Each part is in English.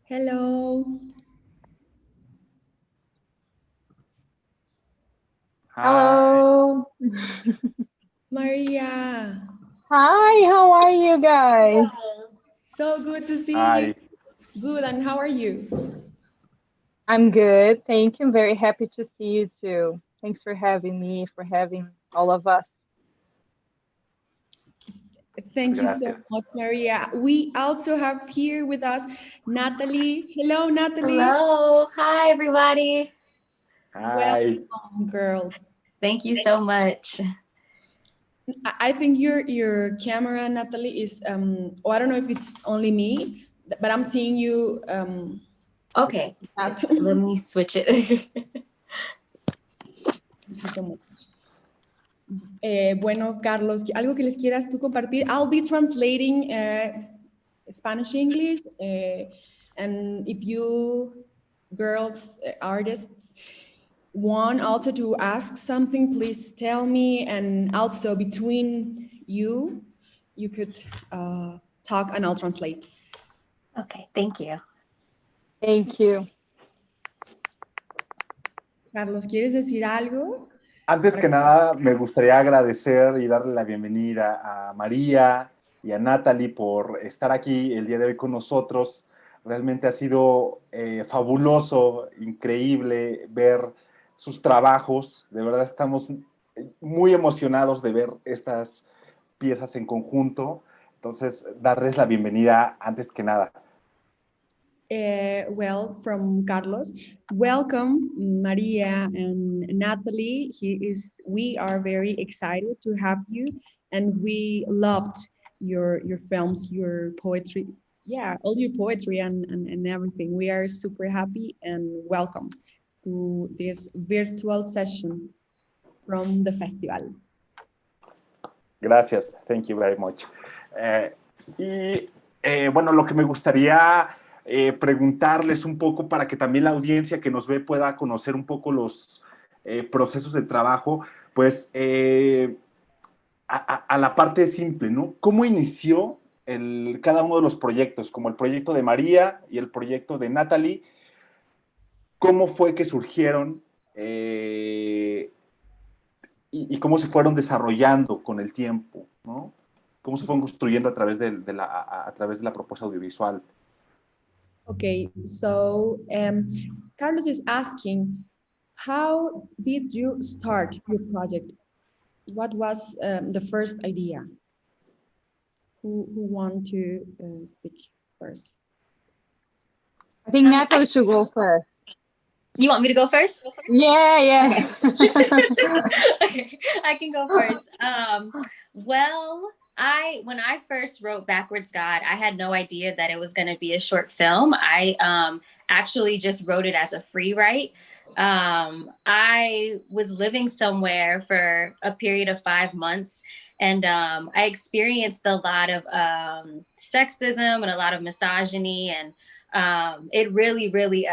Hello. Hello. Maria. Hi, how are you guys? So good to see you. Hi. Good, and how are you? I'm good. Thank you. I'm very happy to see you too. Thanks for having me, for having all of us. Thank you so Gracias. much, Maria. We also have here with us Natalie. Hello, Natalie. Hello. Hi, everybody. Hi. Welcome, girls. Thank you so much. I think your camera, Natalie, is I don't know if it's only me, but I'm seeing you. Okay, let me switch it. Thank you so much. Bueno, Carlos, algo que les quieras tú compartir. I'll be translating Spanish English, and if you girls, artists, want also to ask something, please tell me. And also between you could talk and I'll translate. Okay, thank you. Thank you. Carlos, ¿quieres decir algo? Antes que nada, me gustaría agradecer y darle la bienvenida a María y a Natalie por estar aquí el día de hoy con nosotros. Realmente ha sido fabuloso, increíble ver sus trabajos. De verdad estamos muy emocionados de ver estas piezas en conjunto. Entonces, darles la bienvenida antes que nada. Well, from Carlos, welcome Maria and Natalie. We are very excited to have you, and we loved your films, your poetry, yeah, all your poetry and everything. We are super happy and welcome to this virtual session from the festival. Gracias, thank you very much. Bueno, lo que me gustaría preguntarles un poco para que también la audiencia que nos ve pueda conocer un poco los procesos de trabajo, pues a la parte simple, ¿no? ¿Cómo inició cada uno de los proyectos, como el proyecto de María y el proyecto de Natalie? ¿Cómo fue que surgieron y cómo se fueron desarrollando con el tiempo, ¿no? ¿Cómo se fueron construyendo a través de la propuesta audiovisual? Okay, so Carlos is asking, how did you start your project? What was the first idea? Who want to speak first? I think Natalie should go first. You want me to go first? Yeah. Okay, I can go first. Well, when I first wrote Backwards God, I had no idea that it was going to be a short film. I actually just wrote it as a free write. I was living somewhere for a period of 5 months, and I experienced a lot of sexism and a lot of misogyny, and it really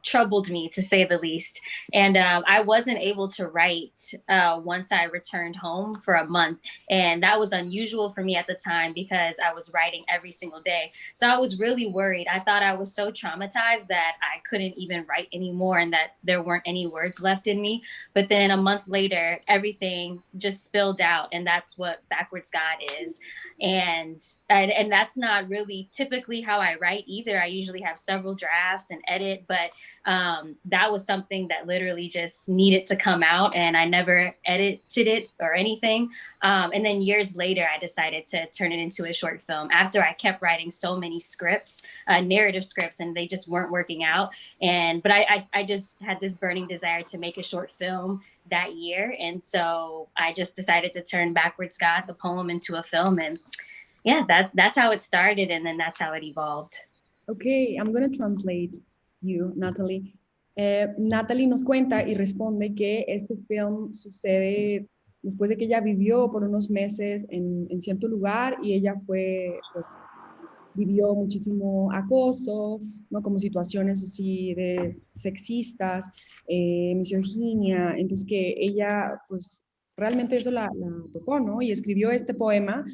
troubled me, to say the least. And I wasn't able to write once I returned home for a month. And that was unusual for me at the time because I was writing every single day. So I was really worried. I thought I was so traumatized that I couldn't even write anymore and that there weren't any words left in me. But then a month later, everything just spilled out. And that's what Backwards God is. And that's not really typically how I write either. I usually have several drafts and edit, but that was something that literally just needed to come out, and I never edited it or anything. And then years later, I decided to turn it into a short film after I kept writing so many scripts, narrative scripts, and they just weren't working out. But I just had this burning desire to make a short film that year. And so I just decided to turn Backwards God, the poem, into a film. And yeah, that's how it started. And then that's how it evolved. Okay, I'm going to translate you, Natalie. Natalie nos cuenta y responde que este film sucede después de que ella vivió por unos meses en cierto lugar y ella vivió muchísimo acoso, ¿no? Como situaciones así de sexistas, misoginia, entonces que ella pues realmente eso la tocó, ¿no? Y escribió este poema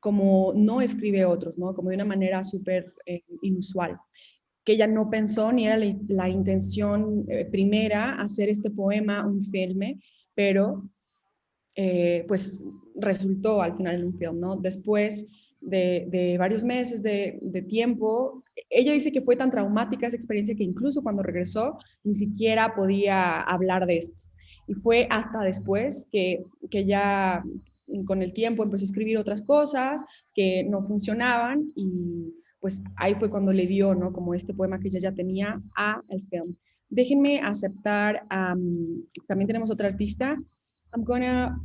como no escribe otros, ¿no? Como de una manera súper inusual. que ella no pensó ni era la intención primera hacer este poema, un filme, pero pues resultó al final en un film, ¿no? Después de varios meses de tiempo, ella dice que fue tan traumática esa experiencia que incluso cuando regresó ni siquiera podía hablar de esto. Y fue hasta después que ya con el tiempo empezó a escribir otras cosas que no funcionaban y pues ahí fue cuando le dio, ¿no? Como este poema que ella ya tenía al film. Déjenme aceptar, también tenemos otra artista. I'm gonna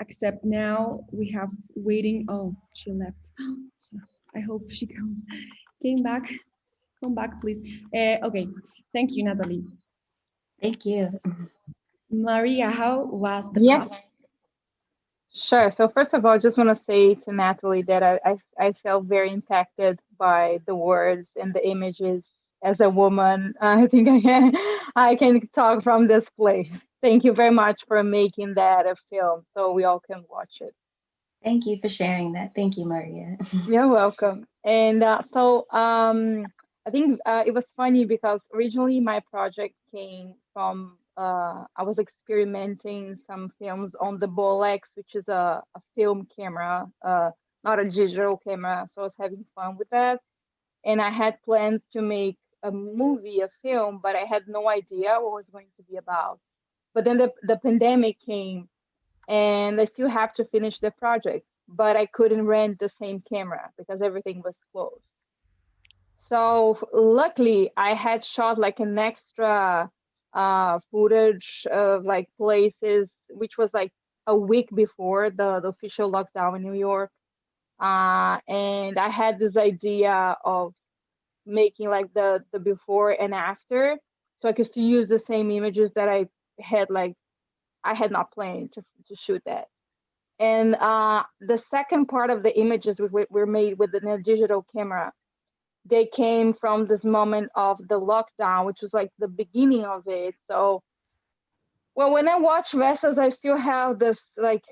accept now. We have waiting. Oh, she left. So I hope she came back. Come back, please. Okay, thank you, Natalie. Thank you. Maria, how was the Yes, process? sure. So first of all, I just want to say to Natalie that I felt very impacted by the words and the images. As a woman, I think I can talk from this place. Thank you very much for making that a film so we all can watch it. Thank you for sharing that. Thank you, Maria. You're welcome. And I think it was funny because originally my project came from I was experimenting some films on the Bolex, which is a film camera, not a digital camera. So I was having fun with that. And I had plans to make a movie, a film, but I had no idea what it was going to be about. But then the pandemic came and I still have to finish the project, but I couldn't rent the same camera because everything was closed. So luckily, I had shot like an extra footage of like places, which was like a week before the official lockdown in New York. And I had this idea of making like the before and after, so I could still use the same images that had like I had not planned to shoot that. And the second part of the images were made with the digital camera. They came from this moment of the lockdown, which was like the beginning of it. So, well, when I watch Vessels, I still have this like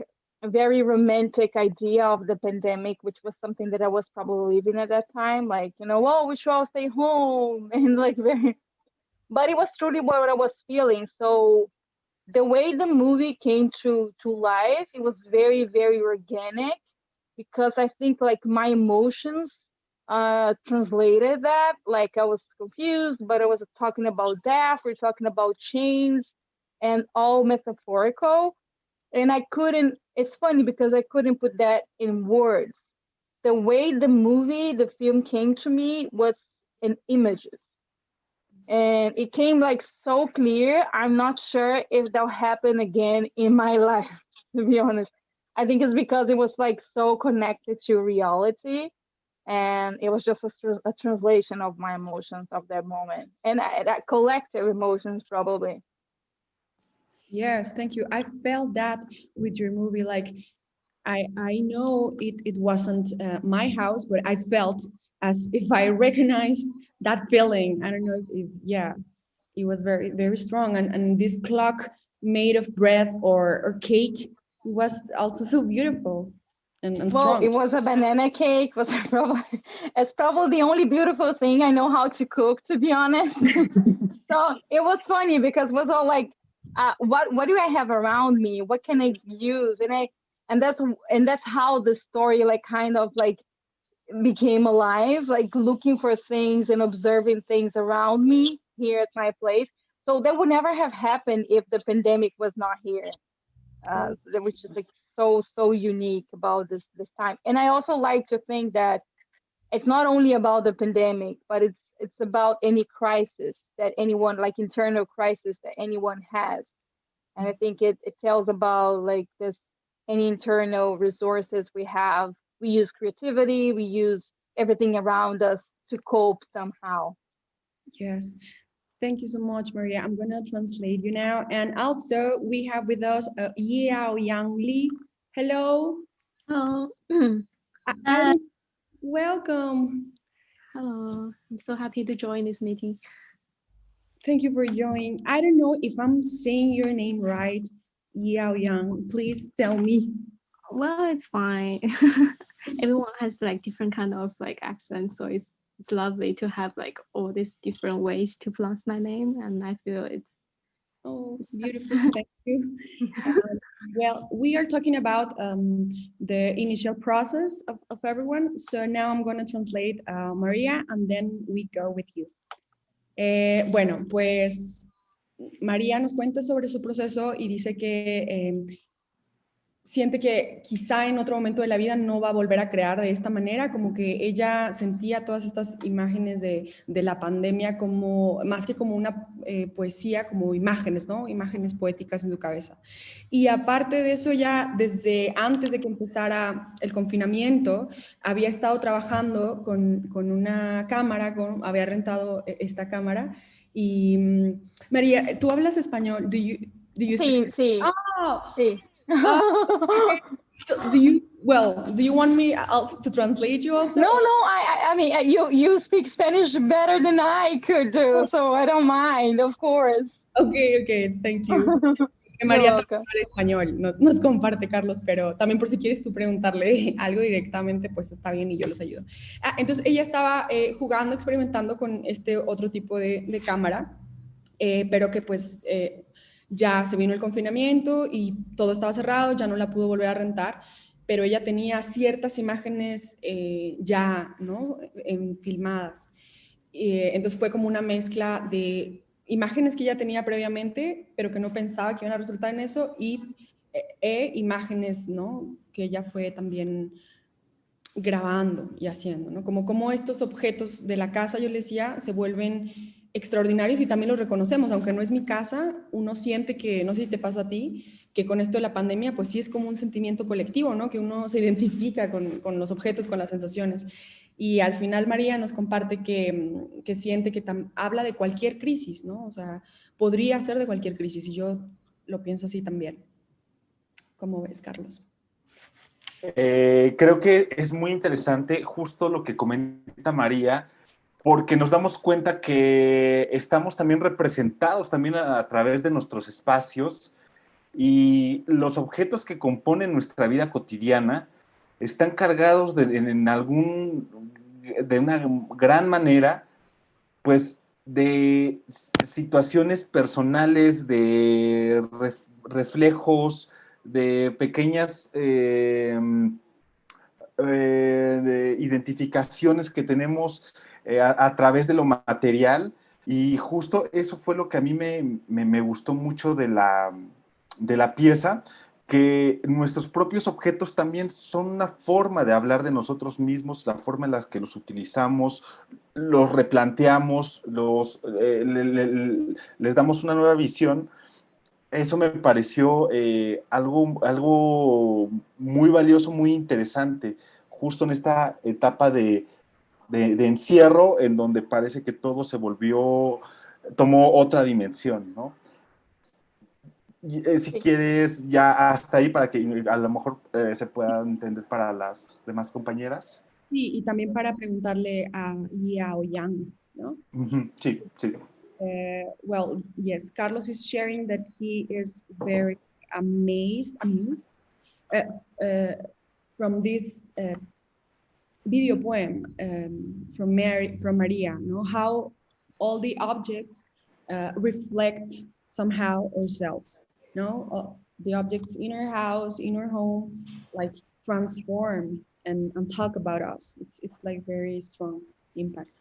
a very romantic idea of the pandemic, which was something that I was probably living at that time. Like, well, we should all stay home and like very, but it was truly what I was feeling. So the way the movie came to life, it was very, very organic because I think like my emotions translated that. Like I was confused, but I was talking about death, we're talking about chains and all metaphorical. And it's funny because I couldn't put that in words. The way the film came to me was in images. And it came like so clear. I'm not sure if that'll happen again in my life, to be honest. I think it's because it was like so connected to reality. And it was just a translation of my emotions of that moment and that collective emotions, probably. Yes, thank you. I felt that with your movie. Like, I know it wasn't my house, but I felt as if I recognized that feeling. I don't know if yeah, it was very, very strong. And this clock made of bread or cake, it was also so beautiful and Well, strong. it was a banana cake. Was probably it's probably the only beautiful thing I know how to cook, to be honest. So it was funny because it was all like, what do I have around me? What can I use? And that's how the story like kind of like became alive, like looking for things and observing things around me here at my place. So that would never have happened if the pandemic was not here. Which is like so unique about this time. And I also like to think that it's not only about the pandemic, but it's about any crisis that anyone, like internal crisis that anyone has. And I think it tells about like this any internal resources we have. We use creativity, we use everything around us to cope somehow. Yes. Thank you so much, Maria. I'm going to translate you now. And also, we have with us Jiaoyang Li. Hello. Hello. Welcome. Hello. I'm so happy to join this meeting. Thank you for joining. I don't know if I'm saying your name right, Jiaoyang. Please tell me. Well, it's fine. Everyone has like different kind of like accent, so it's it's lovely to have like all these different ways to pronounce my name, and I feel it's Oh, beautiful. Thank you. Well, we are talking about the initial process of everyone. So now I'm going to translate Maria, and then we go with you. Bueno, pues María nos cuenta sobre su proceso y dice que siente que quizá en otro momento de la vida no va a volver a crear de esta manera, como que ella sentía todas estas imágenes de la pandemia como, más que como una poesía, como imágenes, ¿no? Imágenes poéticas en su cabeza. Y aparte de eso, ya desde antes de que empezara el confinamiento, había estado trabajando con una cámara, había rentado esta cámara. Y María, ¿tú hablas español? Do you speak? Sí, sí, Oh, sí. so do you want me to translate you also? No, I mean, you speak Spanish better than I could do, so I don't mind, of course. Okay, thank you. Que You're María también welcome. habla español, nos comparte, Carlos, pero también por si quieres tú preguntarle algo directamente, pues está bien y yo los ayudo. Entonces ella estaba jugando, experimentando con este otro tipo de cámara, pero que pues ya se vino el confinamiento y todo estaba cerrado, ya no la pudo volver a rentar, pero ella tenía ciertas imágenes ya, ¿no? Filmadas. Entonces fue como una mezcla de imágenes que ya tenía previamente, pero que no pensaba que iban a resultar en eso, y imágenes, ¿no? Que ella fue también grabando y haciendo, ¿no? Como estos objetos de la casa, yo les decía, se vuelven extraordinarios y también los reconocemos, aunque no es mi casa, uno siente que, no sé si te pasó a ti, que con esto de la pandemia, pues sí es como un sentimiento colectivo, ¿no? Que uno se identifica con los objetos, con las sensaciones. Y al final María nos comparte que siente que habla de cualquier crisis, ¿no? O sea, podría ser de cualquier crisis, y yo lo pienso así también. ¿Cómo ves, Carlos? Creo que es muy interesante justo lo que comenta María, porque nos damos cuenta que estamos también representados también a través de nuestros espacios, y los objetos que componen nuestra vida cotidiana están cargados de una gran manera, pues, de situaciones personales, de reflejos, de pequeñas de identificaciones que tenemos a través de lo material. Y justo eso fue lo que a mí me gustó mucho de la pieza, que nuestros propios objetos también son una forma de hablar de nosotros mismos, la forma en la que los utilizamos, los replanteamos, les damos una nueva visión. Eso me pareció algo muy valioso, muy interesante, justo en esta etapa de encierro, en donde parece que todo tomó otra dimensión, ¿no? Si Sí. quieres, ya hasta ahí, para que a lo mejor se pueda entender para las demás compañeras. Sí, y también para preguntarle a Jiaoyang, ¿no? Sí, sí. Well, yes, Carlos is sharing that he is very amazed uh, uh, from this video poem from Maria, no? How all the objects reflect somehow ourselves, no? The objects in our house, in our home, like transform and talk about us. It's like very strong impact.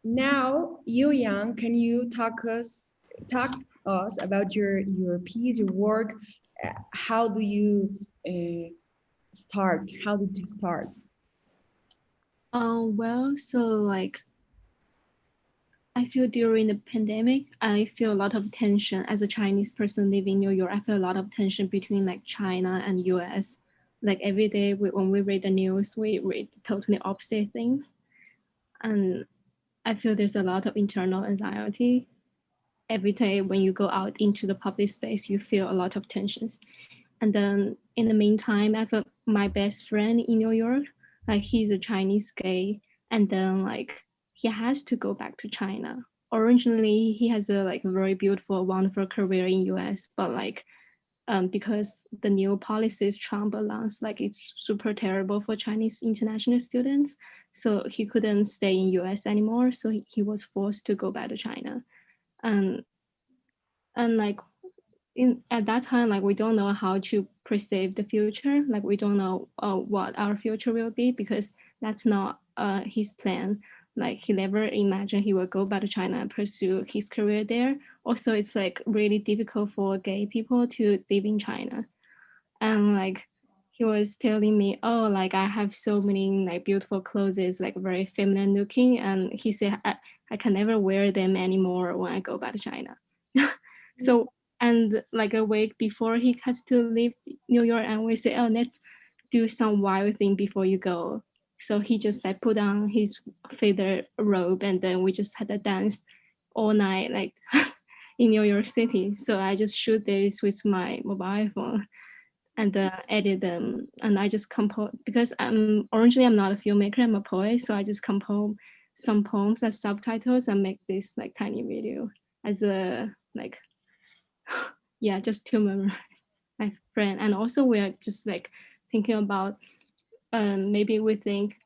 Now, Youyang, can you talk us about your piece, your work? How do you start? How did you start? Well, so like I feel during the pandemic, I feel a lot of tension as a Chinese person living in New York. I feel a lot of tension between like China and US. Like every day when we read the news, we read totally opposite things. And I feel there's a lot of internal anxiety. Every day when you go out into the public space, you feel a lot of tensions. And then in the meantime, I felt my best friend in New York, like he's a Chinese gay, and then like he has to go back to China. Originally, he has a like very beautiful, wonderful career in US, but like because the new policies Trump announced, like it's super terrible for Chinese international students. So he couldn't stay in US anymore. So he was forced to go back to China. And like at that time, like we don't know how to perceive the future. Like we don't know what our future will be, because that's not his plan. Like he never imagined he would go back to China and pursue his career there. Also, it's like really difficult for gay people to live in China. And like he was telling me, oh, like I have so many like beautiful clothes, like very feminine looking. And he said, I can never wear them anymore when I go back to China. So, and like a week before he has to leave New York, and we say, oh, let's do some wild thing before you go. So he just like put on his feather robe, and then we just had a dance all night, like in New York City. So I just shoot this with my mobile phone and edit them. And I just compose, because originally I'm not a filmmaker, I'm a poet. So I just compose some poems as subtitles and make this like tiny video as a like, yeah, just to memorize my friend. And also we're just like thinking about maybe we think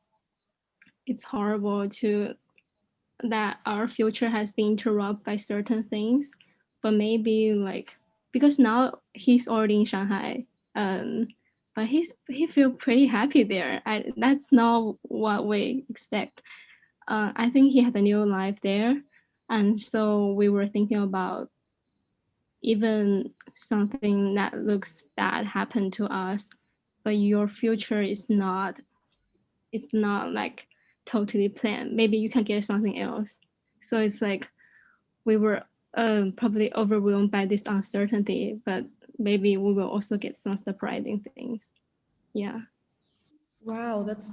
it's horrible that our future has been interrupted by certain things, but maybe like, because now he's already in Shanghai, but he feel pretty happy there. That's not what we expect. I think he had a new life there, and so we were thinking about, even something that looks bad happened to us, but your future is not, it's not like totally planned. Maybe you can get something else. So it's like we were probably overwhelmed by this uncertainty, but maybe we will also get some surprising things. Yeah. Wow, that's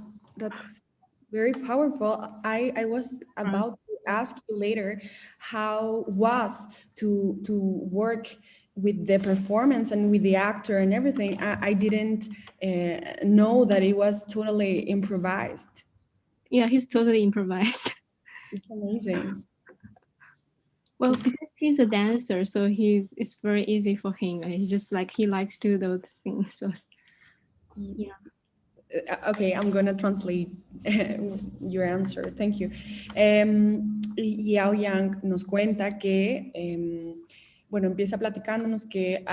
very powerful. I was about to ask you later how was to work with the performance and with the actor and everything. I didn't know that it was totally improvised. Yeah, he's totally improvised. It's amazing. Well, because he's a dancer, so it's very easy for him. He's just like, he likes to do those things. So yeah. Okay, I'm gonna translate your answer. Thank you. Jiaoyang nos cuenta que, bueno, empieza platicándonos que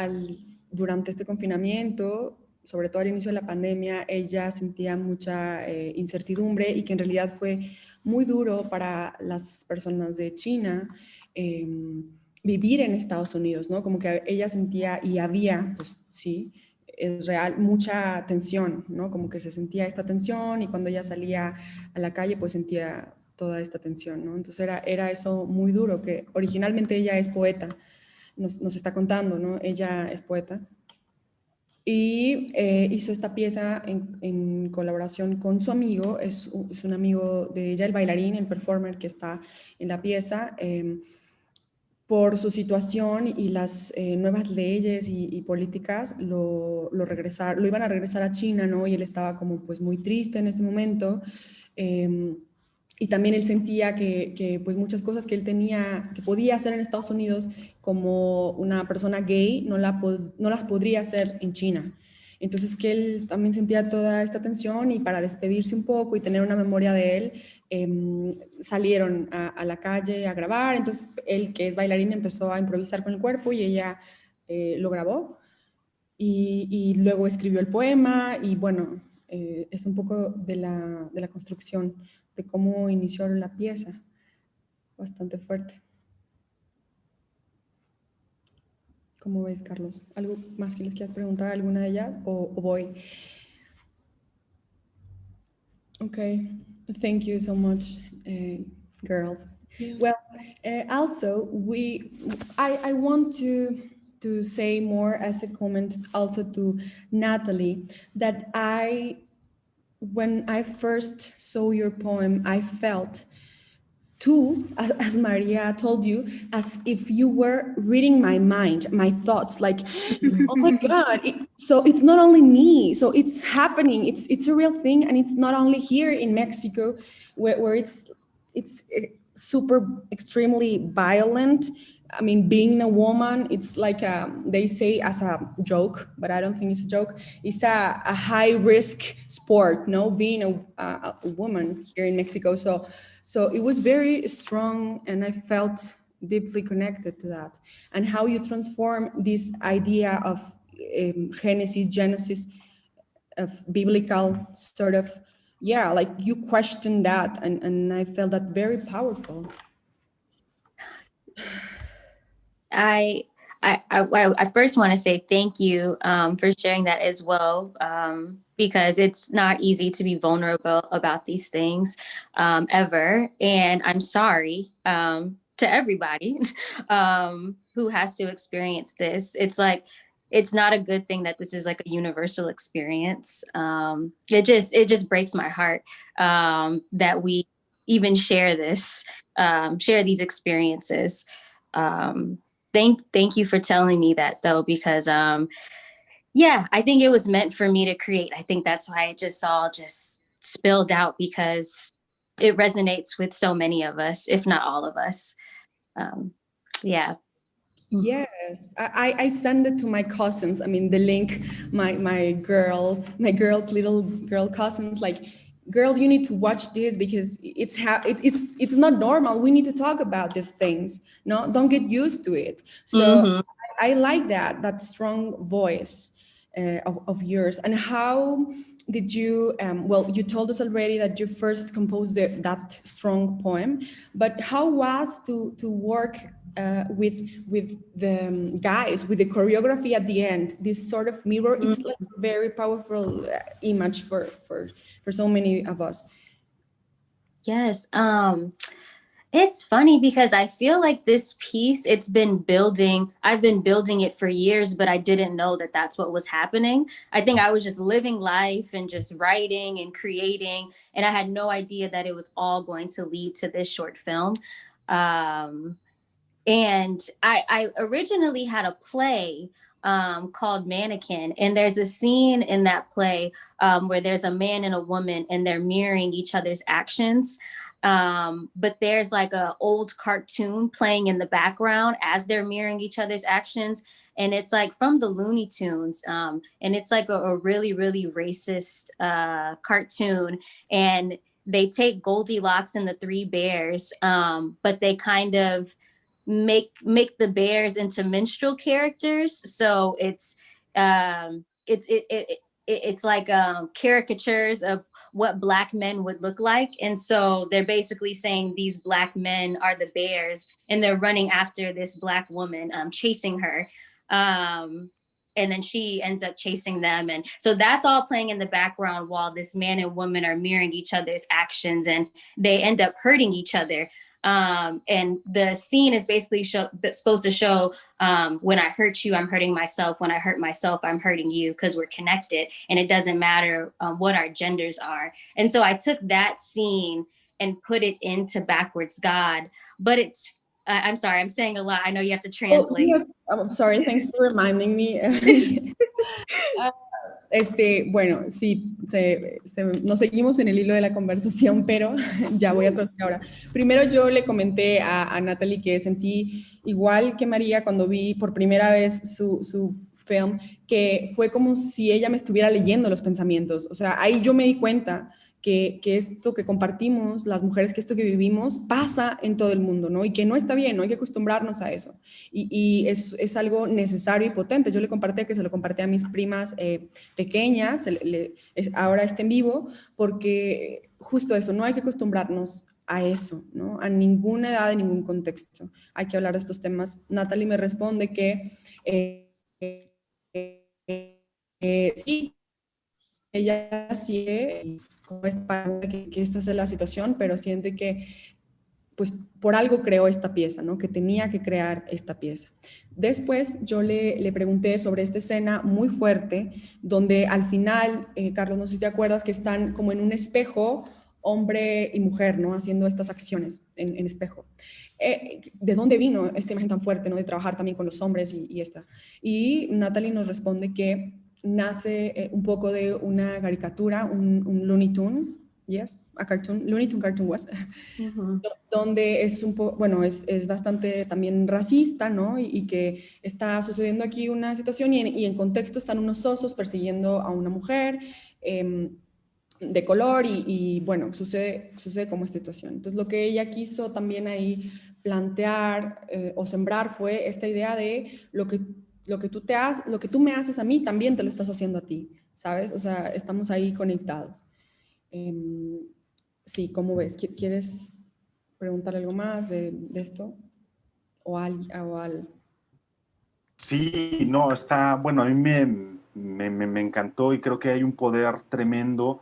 durante este confinamiento, sobre todo al inicio de la pandemia, ella sentía mucha incertidumbre y que en realidad fue muy duro para las personas de China vivir en Estados Unidos, ¿no? Como que ella sentía, y había, pues sí, es real, mucha tensión, ¿no? Como que se sentía esta tensión y cuando ella salía a la calle, pues sentía toda esta tensión, ¿no? Entonces era eso muy duro, que originalmente ella es poeta, nos está contando, ¿no? Ella es poeta. Y hizo esta pieza en colaboración con su amigo, es un amigo de ella, el bailarín, el performer que está en la pieza, por su situación y las nuevas leyes y políticas lo iban a regresar a China, ¿no? Y él estaba como pues muy triste en ese momento. Y también él sentía que pues muchas cosas que él tenía, que podía hacer en Estados Unidos como una persona gay, no las podría hacer en China. Entonces que él también sentía toda esta tensión y para despedirse un poco y tener una memoria de él, salieron a la calle a grabar. Entonces él, que es bailarín, empezó a improvisar con el cuerpo y ella lo grabó y luego escribió el poema y bueno, es un poco de la construcción de cómo inició la pieza, bastante fuerte. ¿Cómo ves, Carlos? ¿Algo más que les quieras preguntar a alguna de ellas o voy? Okay, thank you so much, girls. Yeah. Well, also I want to say more as a comment also to Natalie that when I first saw your poem, I felt too, as Maria told you, as if you were reading my mind, my thoughts, like, oh my God, so it's not only me, so it's happening, it's a real thing, and it's not only here in Mexico, where it's super extremely violent, I mean, being a woman, it's like they say as a joke, but I don't think it's a joke. It's a high risk sport, no, being a woman here in Mexico. So it was very strong, and I felt deeply connected to that. And how you transform this idea of Genesis, of biblical sort of, yeah, like you question that, and I felt that very powerful. I first want to say thank you for sharing that as well, because it's not easy to be vulnerable about these things ever. And I'm sorry to everybody who has to experience this. It's like, it's not a good thing that this is like a universal experience. It just breaks my heart that we even share these experiences. Thank you for telling me that, though, because yeah, I think it was meant for me to create. I think that's why it just all just spilled out, because it resonates with so many of us, if not all of us. Yeah. Yes, I send it to my cousins. I mean, the link, my girl's little girl cousins, like, girl, you need to watch this, because it's not normal. We need to talk about these things. No, don't get used to it. So I like that strong voice of yours. And how did you? Well, you told us already that you first composed that strong poem, but how was to work with the guys, with the choreography at the end? This sort of mirror, it's like a very powerful image for so many of us. Yes. It's funny because I feel like this piece, I've been building it for years, but I didn't know that that's what was happening. I think I was just living life and just writing and creating, and I had no idea that it was all going to lead to this short film. And I originally had a play called Mannequin. And there's a scene in that play where there's a man and a woman and they're mirroring each other's actions. But there's like an old cartoon playing in the background as they're mirroring each other's actions. And it's like from the Looney Tunes. And it's like a really, really racist cartoon. And they take Goldilocks and the Three Bears, but they kind of make the bears into minstrel characters. So it's like caricatures of what Black men would look like. And so they're basically saying these Black men are the bears, and they're running after this Black woman, chasing her. And then she ends up chasing them. And so that's all playing in the background while this man and woman are mirroring each other's actions, and they end up hurting each other. And the scene is basically supposed to show when I hurt you, I'm hurting myself. When I hurt myself, I'm hurting you, because we're connected, and it doesn't matter what our genders are. And so I took that scene and put it into Backwards God. But it's, I'm sorry, I'm saying a lot. I know you have to translate. Oh, yes. I'm sorry, thanks for reminding me. Bueno, sí, nos seguimos en el hilo de la conversación, pero ya voy a traducir ahora. Primero yo le comenté a Natalie que sentí igual que María cuando vi por primera vez su film, que fue como si ella me estuviera leyendo los pensamientos. O sea, ahí yo me di cuenta que esto que compartimos, las mujeres, que esto que vivimos pasa en todo el mundo, ¿no? Y que no está bien, no hay que acostumbrarnos a eso. Y es algo necesario y potente. Yo le compartí, que se lo compartí a mis primas pequeñas, ahora está en vivo, porque justo eso, no hay que acostumbrarnos a eso, ¿no? A ninguna edad, en ningún contexto. Hay que hablar de estos temas. Natalie me responde que sí, ella sigue que esta es la situación, pero siente que pues por algo creó esta pieza, ¿no? Que tenía que crear esta pieza. Después yo le pregunté sobre esta escena muy fuerte, donde al final, Carlos, no sé si te acuerdas, que están como en un espejo, hombre y mujer, ¿no? Haciendo estas acciones en espejo. ¿De dónde vino esta imagen tan fuerte, ¿no? De trabajar también con los hombres y esta. Y Natalie nos responde que nace un poco de una caricatura, un Looney Tunes, Yes, a cartoon, Looney Tunes cartoon was, donde es un poco, bueno, es bastante también racista, ¿no? Y que está sucediendo aquí una situación y en contexto están unos osos persiguiendo a una mujer de color y bueno, sucede como esta situación. Entonces lo que ella quiso también ahí plantear o sembrar fue esta idea de lo que tú me haces a mí, también te lo estás haciendo a ti, ¿sabes? O sea, estamos ahí conectados. Sí, ¿cómo ves? ¿Quieres preguntar algo más de esto? ¿O al? Sí, no, está, bueno, a mí me encantó y creo que hay un poder tremendo.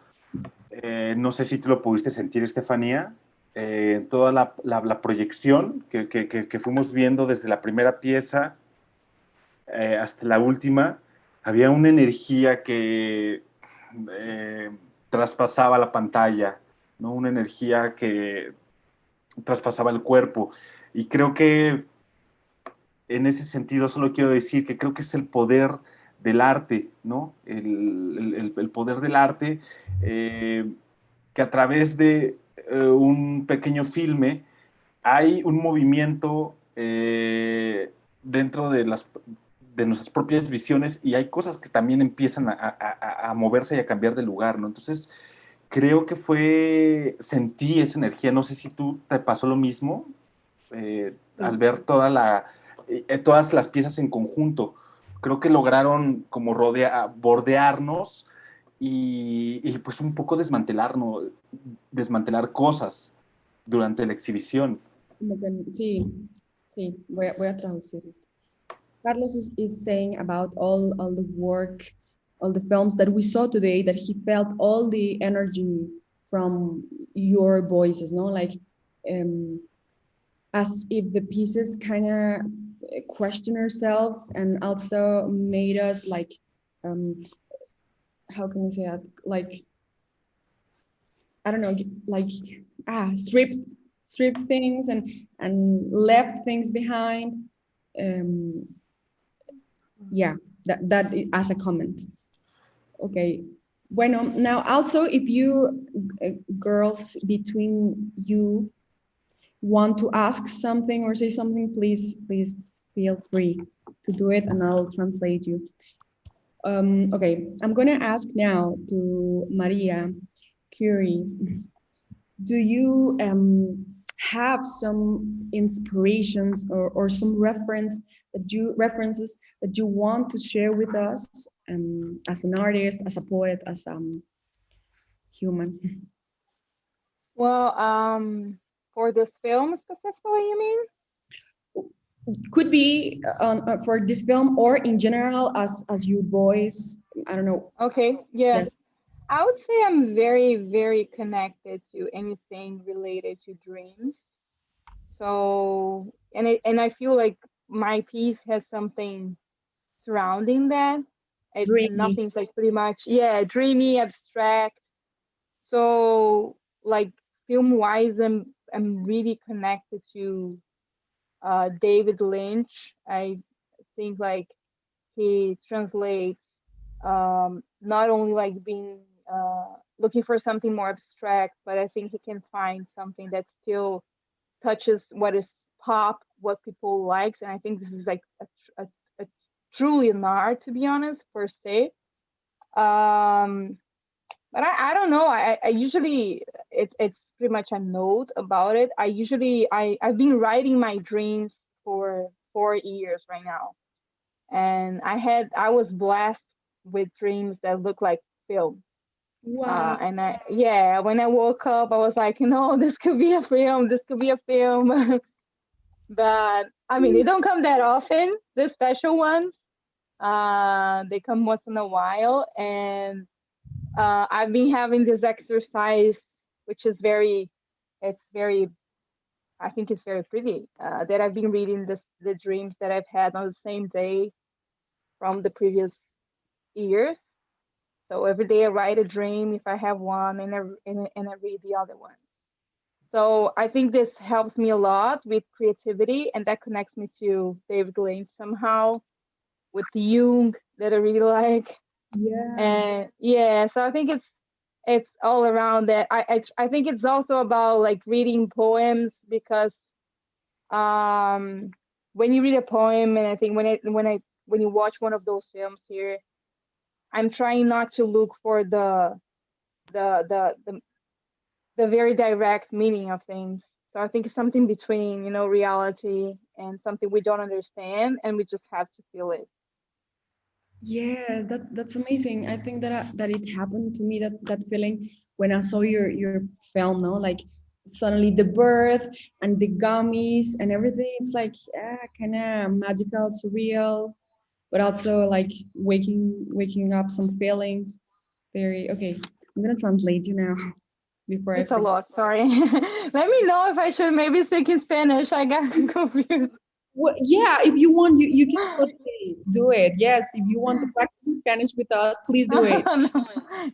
No sé si tú lo pudiste sentir, Estefanía, toda la proyección que fuimos viendo desde la primera pieza hasta la última, había una energía que eh, traspasaba la pantalla, ¿no? Una energía que traspasaba el cuerpo. Y creo que en ese sentido solo quiero decir que creo que es el poder del arte, ¿no? El poder del arte que a través de un pequeño filme hay un movimiento dentro de nuestras propias visiones y hay cosas que también empiezan a moverse y a cambiar de lugar, ¿no? Entonces, creo que sentí esa energía, no sé si tú te pasó lo mismo al ver todas las piezas en conjunto. Creo que lograron como bordearnos y pues un poco desmantelar cosas durante la exhibición. Sí, sí, voy a traducir esto. Carlos is saying about all the work, all the films that we saw today, that he felt all the energy from your voices, no? Like, as if the pieces kind of question ourselves and also made us like, how can I say that? Like, I don't know, like strip things and left things behind. Yeah, that as a comment. Okay. Bueno, now also if you girls between you want to ask something or say something, please feel free to do it and I'll translate you. Okay, I'm gonna ask now to Maria Cury. Do you have some inspirations or some references that you want to share with us as an artist, as a poet, as a human? Well, for this film specifically, you mean? Could be for this film or in general as your voice. I don't know. Okay, yeah. Yes. I would say I'm very, very connected to anything related to dreams. So, and I feel like my piece has something surrounding that. And Dreamy. nothing's like pretty much, yeah, dreamy, abstract. So, like film wise, I'm really connected to David Lynch. I think like he translates not only like being looking for something more abstract, but I think he can find something that still touches what is pop, what people likes, and I think this is like a truly an art, to be honest, per se. But I don't know. I usually it's pretty much a note about it. I've been writing my dreams for 4 years right now, and I was blessed with dreams that look like film. Wow. And when I woke up, I was like, this could be a film. This could be a film. But I mean, they don't come that often. The special ones, they come once in a while, and I've been having this exercise, which is it's very, I think it's very pretty. That I've been reading the dreams that I've had on the same day from the previous years. So every day I write a dream if I have one, and I read the other ones. So I think this helps me a lot with creativity, and that connects me to David Lynch somehow, with Jung that I really like. Yeah. And yeah, so I think it's all around that. I think it's also about like reading poems, because when you read a poem, and I think when you watch one of those films here, I'm trying not to look for the the the, the very direct meaning of things. So I think it's something between, reality and something we don't understand, and we just have to feel it. Yeah, that's amazing. I think that it happened to me, that feeling when I saw your film, no, like suddenly the birth and the gummies and everything. It's like, yeah, kind of magical, surreal, but also like waking up some feelings. Very okay. I'm gonna translate you now before I It's a forget. lot, sorry. Let me know if I should maybe speak in Spanish. I got confused. Well, yeah, if you want, you can totally do it. Yes, if you want to practice Spanish with us, please do it. No,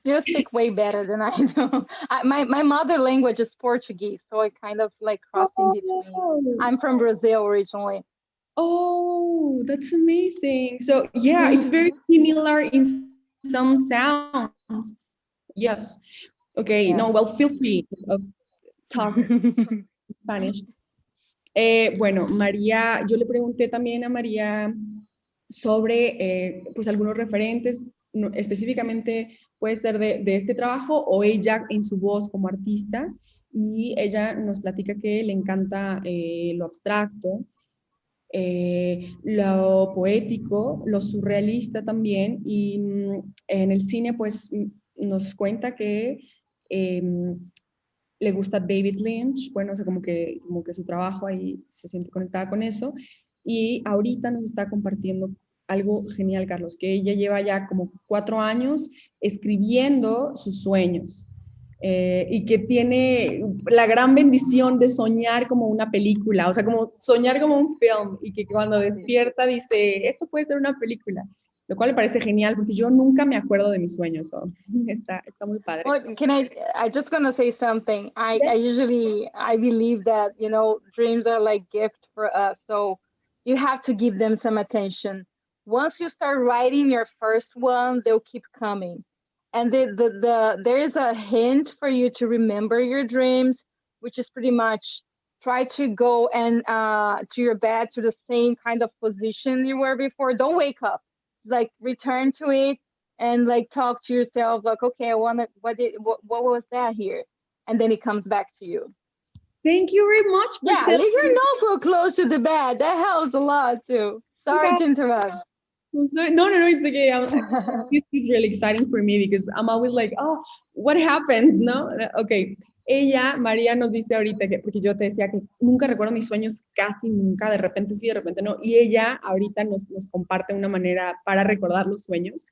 you speak way better than I do. My mother language is Portuguese, so I kind of like cross in between. Oh, I'm from Brazil originally. oh, that's amazing. So yeah, it's very similar in some sounds. Yes. Okay. No, Yeah. well, feel free of talk Spanish. Bueno, María, yo le pregunté también a María sobre pues algunos referentes, específicamente puede ser de este trabajo o ella en su voz como artista, y ella nos platica que le encanta lo abstracto, lo poético, lo surrealista también, y en el cine pues nos cuenta que le gusta David Lynch, bueno, o sea, como que su trabajo ahí se siente conectada con eso, y ahorita nos está compartiendo algo genial, Carlos, que ella lleva ya como 4 años escribiendo sus sueños, y que tiene la gran bendición de soñar como una película, o sea, como soñar como un film, y que cuando despierta dice, esto puede ser una película, lo cual me parece genial porque yo nunca me acuerdo de mis sueños, so, está muy padre. Well, I just gonna say something. I believe that, dreams are like gift for us. So you have to give them some attention. Once you start writing your first one, they'll keep coming. And there is a hint for you to remember your dreams, which is pretty much try to go and to your bed to the same kind of position you were before. Don't wake up. Like return to it and like talk to yourself like, okay, I want to, what was that here, and then it comes back to you. Thank you very much for leave your notebook close to the bed. That helps a lot too. Sorry to interrupt. No, it's okay. This is really exciting for me because I'm always like, oh, what happened, no? Okay. Ella, María, nos dice ahorita que, porque yo te decía que nunca recuerdo mis sueños, casi nunca, de repente sí, de repente no, y ella ahorita nos comparte una manera para recordar los sueños,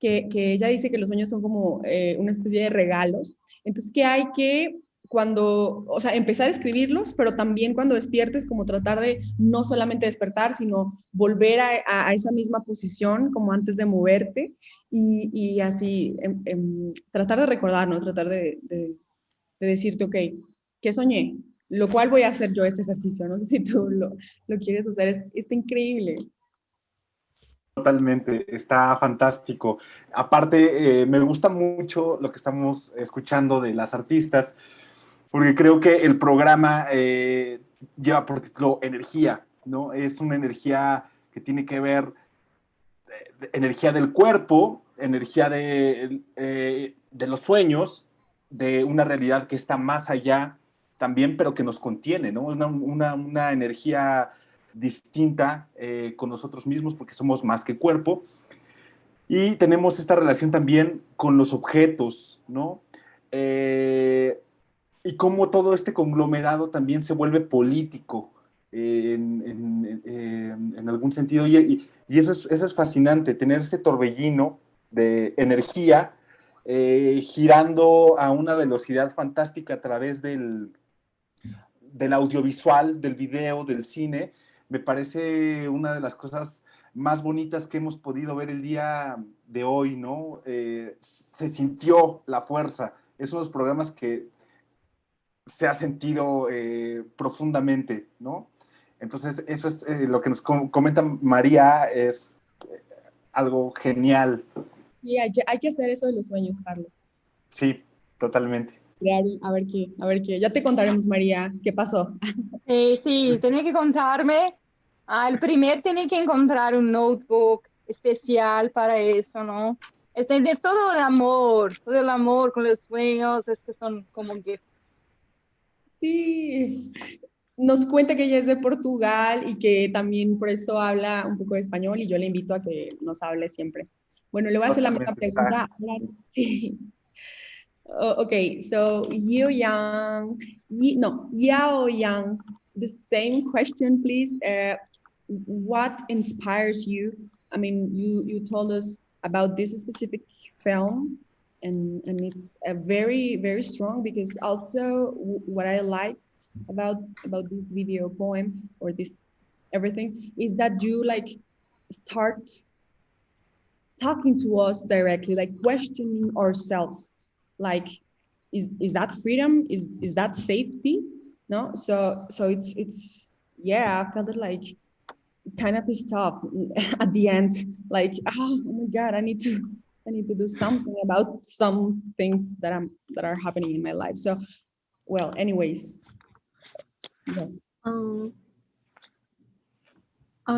que ella dice que los sueños son como una especie de regalos, entonces que hay que o sea, empezar a escribirlos, pero también cuando despiertes, como tratar de no solamente despertar, sino volver a esa misma posición como antes de moverte, y así tratar de recordar, ¿no? Tratar de decirte, ok, ¿qué soñé? Lo cual voy a hacer yo ese ejercicio, no sé si tú lo quieres hacer, está increíble. Totalmente, está fantástico. Aparte, me gusta mucho lo que estamos escuchando de las artistas, porque creo que el programa lleva por título Energía, ¿no? Es una energía que tiene que ver, energía del cuerpo, energía de los sueños, de una realidad que está más allá también, pero que nos contiene, ¿no? Una energía distinta con nosotros mismos, porque somos más que cuerpo. Y tenemos esta relación también con los objetos, ¿no? Y cómo todo este conglomerado también se vuelve político en algún sentido. Y eso es fascinante, tener este torbellino de energía girando a una velocidad fantástica a través del audiovisual, del video, del cine. Me parece una de las cosas más bonitas que hemos podido ver el día de hoy, ¿no? Se sintió la fuerza. Es uno de los programas que se ha sentido profundamente, ¿no? Entonces, eso es lo que nos comenta María, es algo genial. Sí, hay que hacer eso de los sueños, Carlos. Sí, Totalmente. A ver qué. Ya te contaremos, María, qué pasó. Sí, tenía que contarme. El primer tiene que encontrar un notebook especial para eso, ¿no? Es tener todo el amor con los sueños, es que son como que... Sí, nos cuenta que ella es de Portugal y que también por eso habla un poco de español y yo le invito a que nos hable siempre. Bueno, le voy a hacer la misma Totalmente. pregunta. Sí. Okay, so Jiaoyang, the same question, please. What inspires you? I mean, you told us about this specific film, and it's a very strong because also what I like about this video poem or this everything is that you like start talking to us directly, like questioning ourselves, like is that freedom? Is that safety? No, so it's yeah, I felt it like kind of pissed off at the end, like oh my god, I need to do something about some things that are happening in my life. So well, anyways, yes. Um,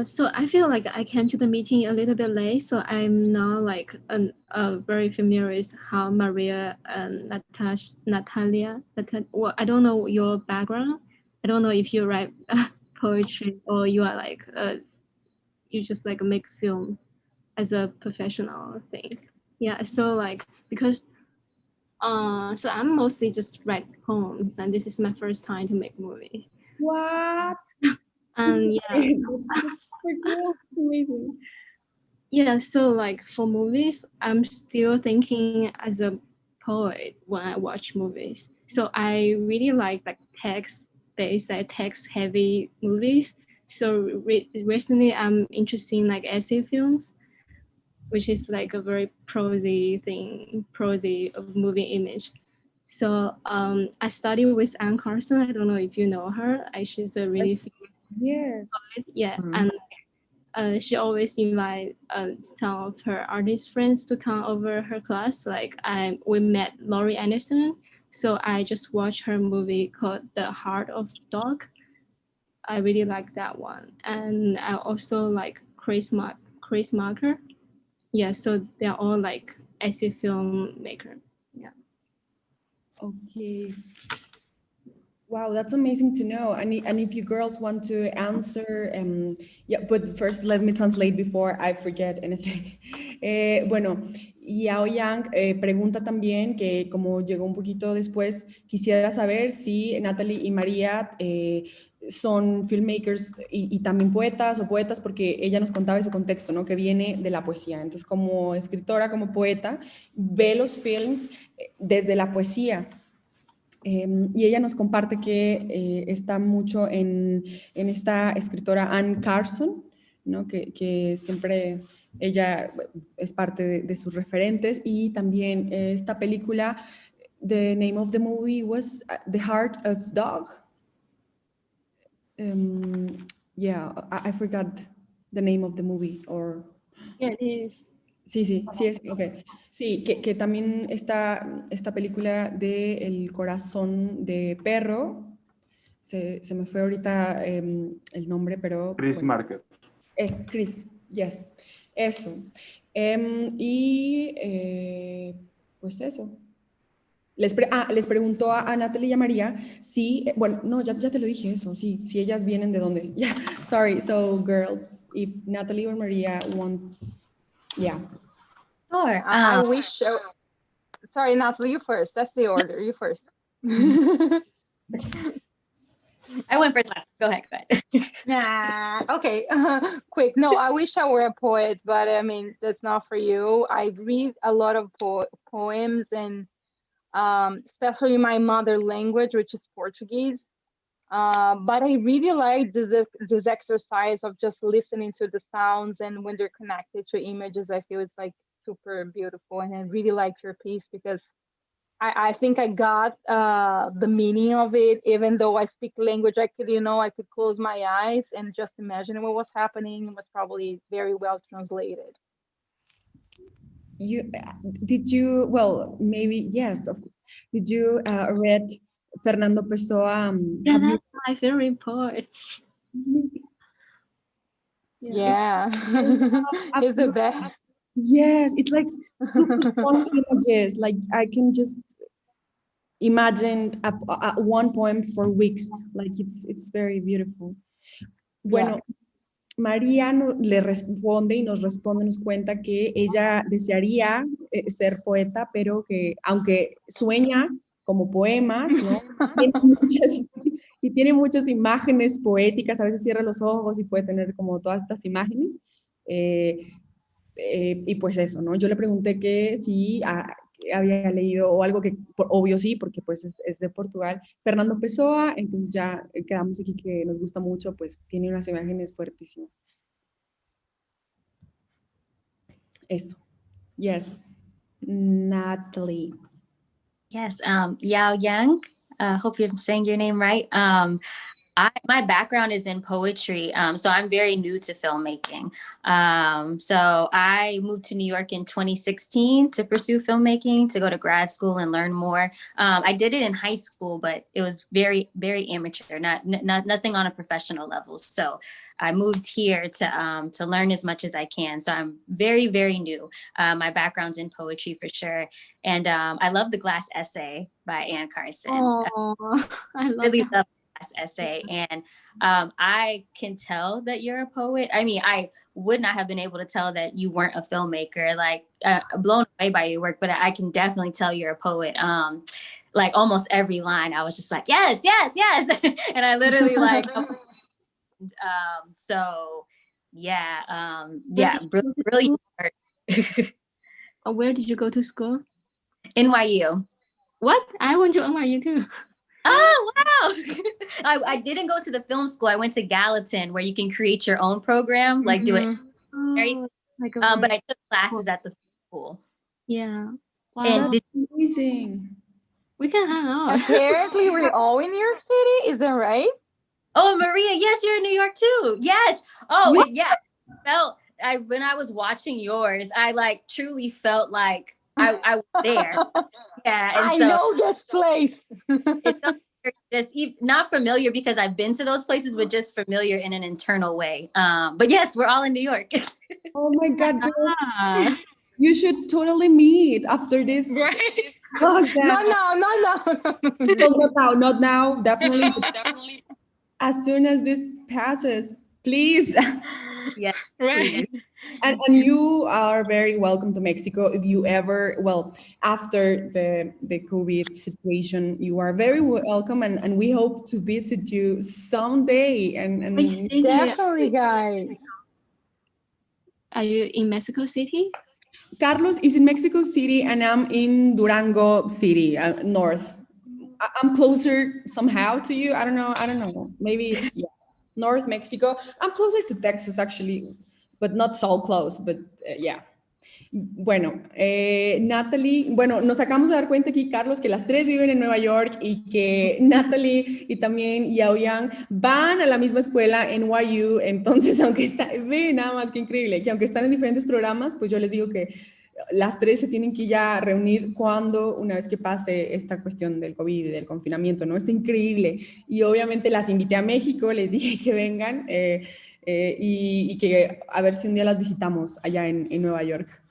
so I feel like I came to the meeting a little bit late, so I'm not like very familiar with how Maria and well, I don't know your background. I don't know if you write poetry or you are like you just like make film as a professional thing. Yeah, so like because so I'm mostly just write poems, and this is my first time to make movies. What? And yeah, that's super cool. Amazing. yeah, so like for movies, I'm still thinking as a poet when I watch movies. So I really like text-based, like text-heavy movies. So recently, I'm interested in like essay films, which is like a very prosy of movie image. So I studied with Anne Carson. I don't know if you know her. She's a really famous Yes. poet. Yeah, and she always invite some of her artist friends to come over her class. Like we met Laurie Anderson, so I just watched her movie called The Heart of Dog. I really like that one, and I also like Chris Marker. Yeah, so they're all like essay filmmaker. Yeah. Okay. Wow, that's amazing to know. And if you girls want to answer, yeah, but first let me translate before I forget anything. Bueno, Yao Yang pregunta también que como llegó un poquito después, quisiera saber si Natalie y María son filmmakers y también poetas o poetas, porque ella nos contaba ese contexto, ¿no? Que viene de la poesía. Entonces, como escritora, como poeta, ve los films desde la poesía. Y ella nos comparte que está mucho en esta escritora Anne Carson, ¿no? Que siempre ella es parte de sus referentes, y también esta película, the name of the movie was The Heart of Dog. Yeah, I forgot the name of the movie, or... Yeah, it is. Sí, es, ok. Sí, que también esta película de El corazón de perro, se me fue ahorita el nombre, pero... Chris bueno. Marker. Chris, yes, eso. Pues eso. Les preguntó a Natalie y a María si, bueno, no, ya te lo dije eso, sí, si ellas vienen de dónde. Yeah, sorry, so girls, if Natalie or Maria want, yeah. Sure. I wish... sorry, Natalie, you first. That's the order. You first. I went first last. Go ahead. Nah, okay. Quick. No, I wish I were a poet, but I mean, that's not for you. I read a lot of poems, and especially my mother language, which is Portuguese. But I really like this exercise of just listening to the sounds, and when they're connected to images, I feel it's like super beautiful. And I really liked your piece because I think I got the meaning of it, even though I speak language. I could close my eyes and just imagine what was happening. It was probably very well translated. you did you, well, maybe yes, did you read Fernando Pessoa? Yeah, Have that's my favorite poet. Yeah, I've he's the best. Yes, it's like super strong images. Like I can just imagine one poem for weeks. Like it's very beautiful. Bueno, María le responde y nos responde, nos cuenta que ella desearía ser poeta, pero que aunque sueña como poemas, ¿no? Tiene muchas, y tiene muchas imágenes poéticas, a veces cierra los ojos y puede tener como todas estas imágenes. Eh, y pues eso, ¿no? Yo le pregunté que si había leído o algo que, obvio sí, porque pues es de Portugal, Fernando Pessoa, entonces ya quedamos aquí que nos gusta mucho, pues tiene unas imágenes fuertísimas. Eso. Yes. Natalie. Yes, Jiaoyang. Hope you're saying your name right. My background is in poetry, so I'm very new to filmmaking. So I moved to New York in 2016 to pursue filmmaking, to go to grad school and learn more. I did it in high school, but it was very, very amateur, nothing on a professional level. So I moved here to learn as much as I can. So I'm very, very new. My background's in poetry for sure. And I love The Glass Essay by Anne Carson. Oh, I really love love essay, and I can tell that you're a poet. I mean, I would not have been able to tell that you weren't a filmmaker, like blown away by your work, but I can definitely tell you're a poet. Like almost every line I was just like, yes, yes, yes. And I literally like so yeah, brilliant work. Where did you go to school? NYU. What? I went to NYU too. Oh, wow. I didn't go to the film school. I went to Gallatin, where you can create your own program, like do it. Like but I took classes at the school. Yeah. Wow. And That's amazing. We can hang out. Apparently, we're all in New York City. Is that right? Oh, Maria, yes, you're in New York too. Yes. Oh, What? yeah. When I was watching yours, I like truly felt like I was there. Yeah, and I so know this place. it felt just not familiar because I've been to those places, but just familiar in an internal way. But yes, we're all in New York. Oh my God, girl. You should totally meet after this. Right? Oh, Not now, not now. well, not now, definitely. As soon as this passes, please. Yeah. Right. And you are very welcome to Mexico if you ever, well, after the COVID situation, you are very welcome, and we hope to visit you someday. And Which city? Definitely, guys. Are you in Mexico City? Carlos is in Mexico City, and I'm in Durango City, north. I'm closer somehow to you. I don't know. Maybe it's North Mexico. I'm closer to Texas actually, but not so close. But yeah. Bueno, Natalie, bueno, nos acabamos de dar cuenta aquí, Carlos, que las tres viven en Nueva York y que Natalie y también Jiaoyang van a la misma escuela en NYU. Entonces, ve nada más que increíble, que aunque están en diferentes programas, pues yo les digo que las tres se tienen que ya reunir una vez que pase esta cuestión del COVID y del confinamiento, ¿no? Está increíble. Y obviamente las invité a México, les dije que vengan y que a ver si un día las visitamos allá en Nueva York.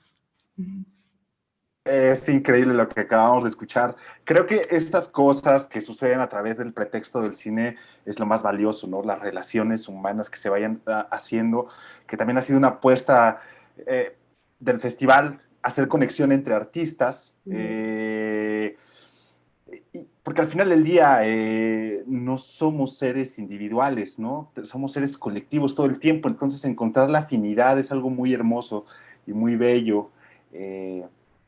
Es increíble lo que acabamos de escuchar. Creo que estas cosas que suceden a través del pretexto del cine es lo más valioso, ¿no? Las relaciones humanas que se vayan haciendo, que también ha sido una apuesta del festival, hacer conexión entre artistas, porque al final del día no somos seres individuales, ¿no? Somos seres colectivos todo el tiempo, entonces encontrar la afinidad es algo muy hermoso y muy bello.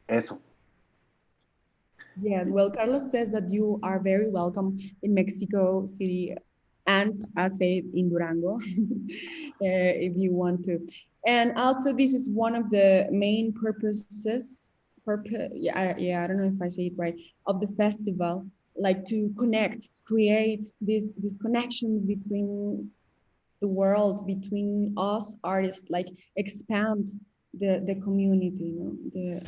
Eso. Yes, well, Carlos says that you are very welcome in Mexico City and I say in Durango if you want to. And also this is one of the main purposes, I don't know if I say it right, of the festival, like to connect, create these connections between the world, between us artists, like expand the community, you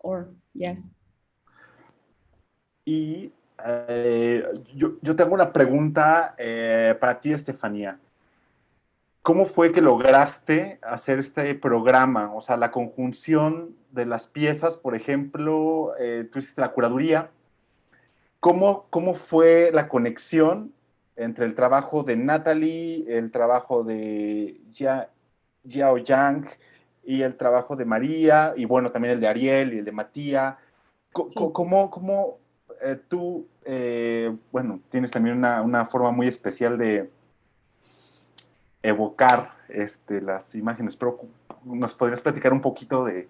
know, yes. Y yo tengo una pregunta para ti, Estefanía. ¿Cómo fue que lograste hacer este programa? O sea, la conjunción de las piezas, por ejemplo, tú hiciste la curaduría. ¿Cómo fue la conexión entre el trabajo de Natalie, el trabajo de Jiaoyang y el trabajo de María, y bueno, también el de Ariel y el de Matías? Sí. ¿Cómo tú, bueno, tienes también una forma muy especial de evocar las imágenes, pero ¿nos podrías platicar un poquito de...?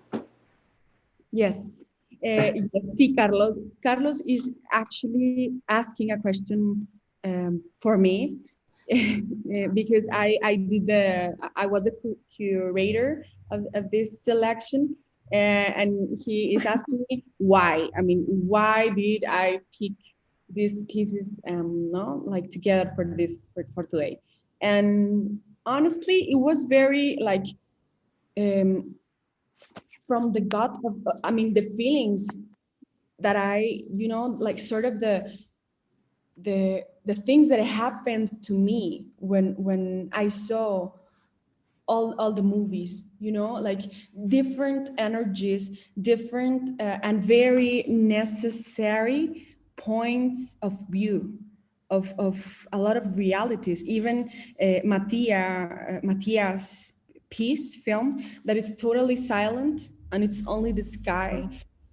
Yes. Yes. See, Carlos is actually asking a question for me because I was the curator of this selection, and he is asking me why. I mean, why did I pick these pieces, no, like together for today? And honestly, it was very like from the gut of, I mean, the feelings that I, you know, like sort of the things that happened to me when I saw all the movies, you know, like different energies, different and very necessary points of view of a lot of realities. Even Matthias' piece film that is totally silent and it's only the sky.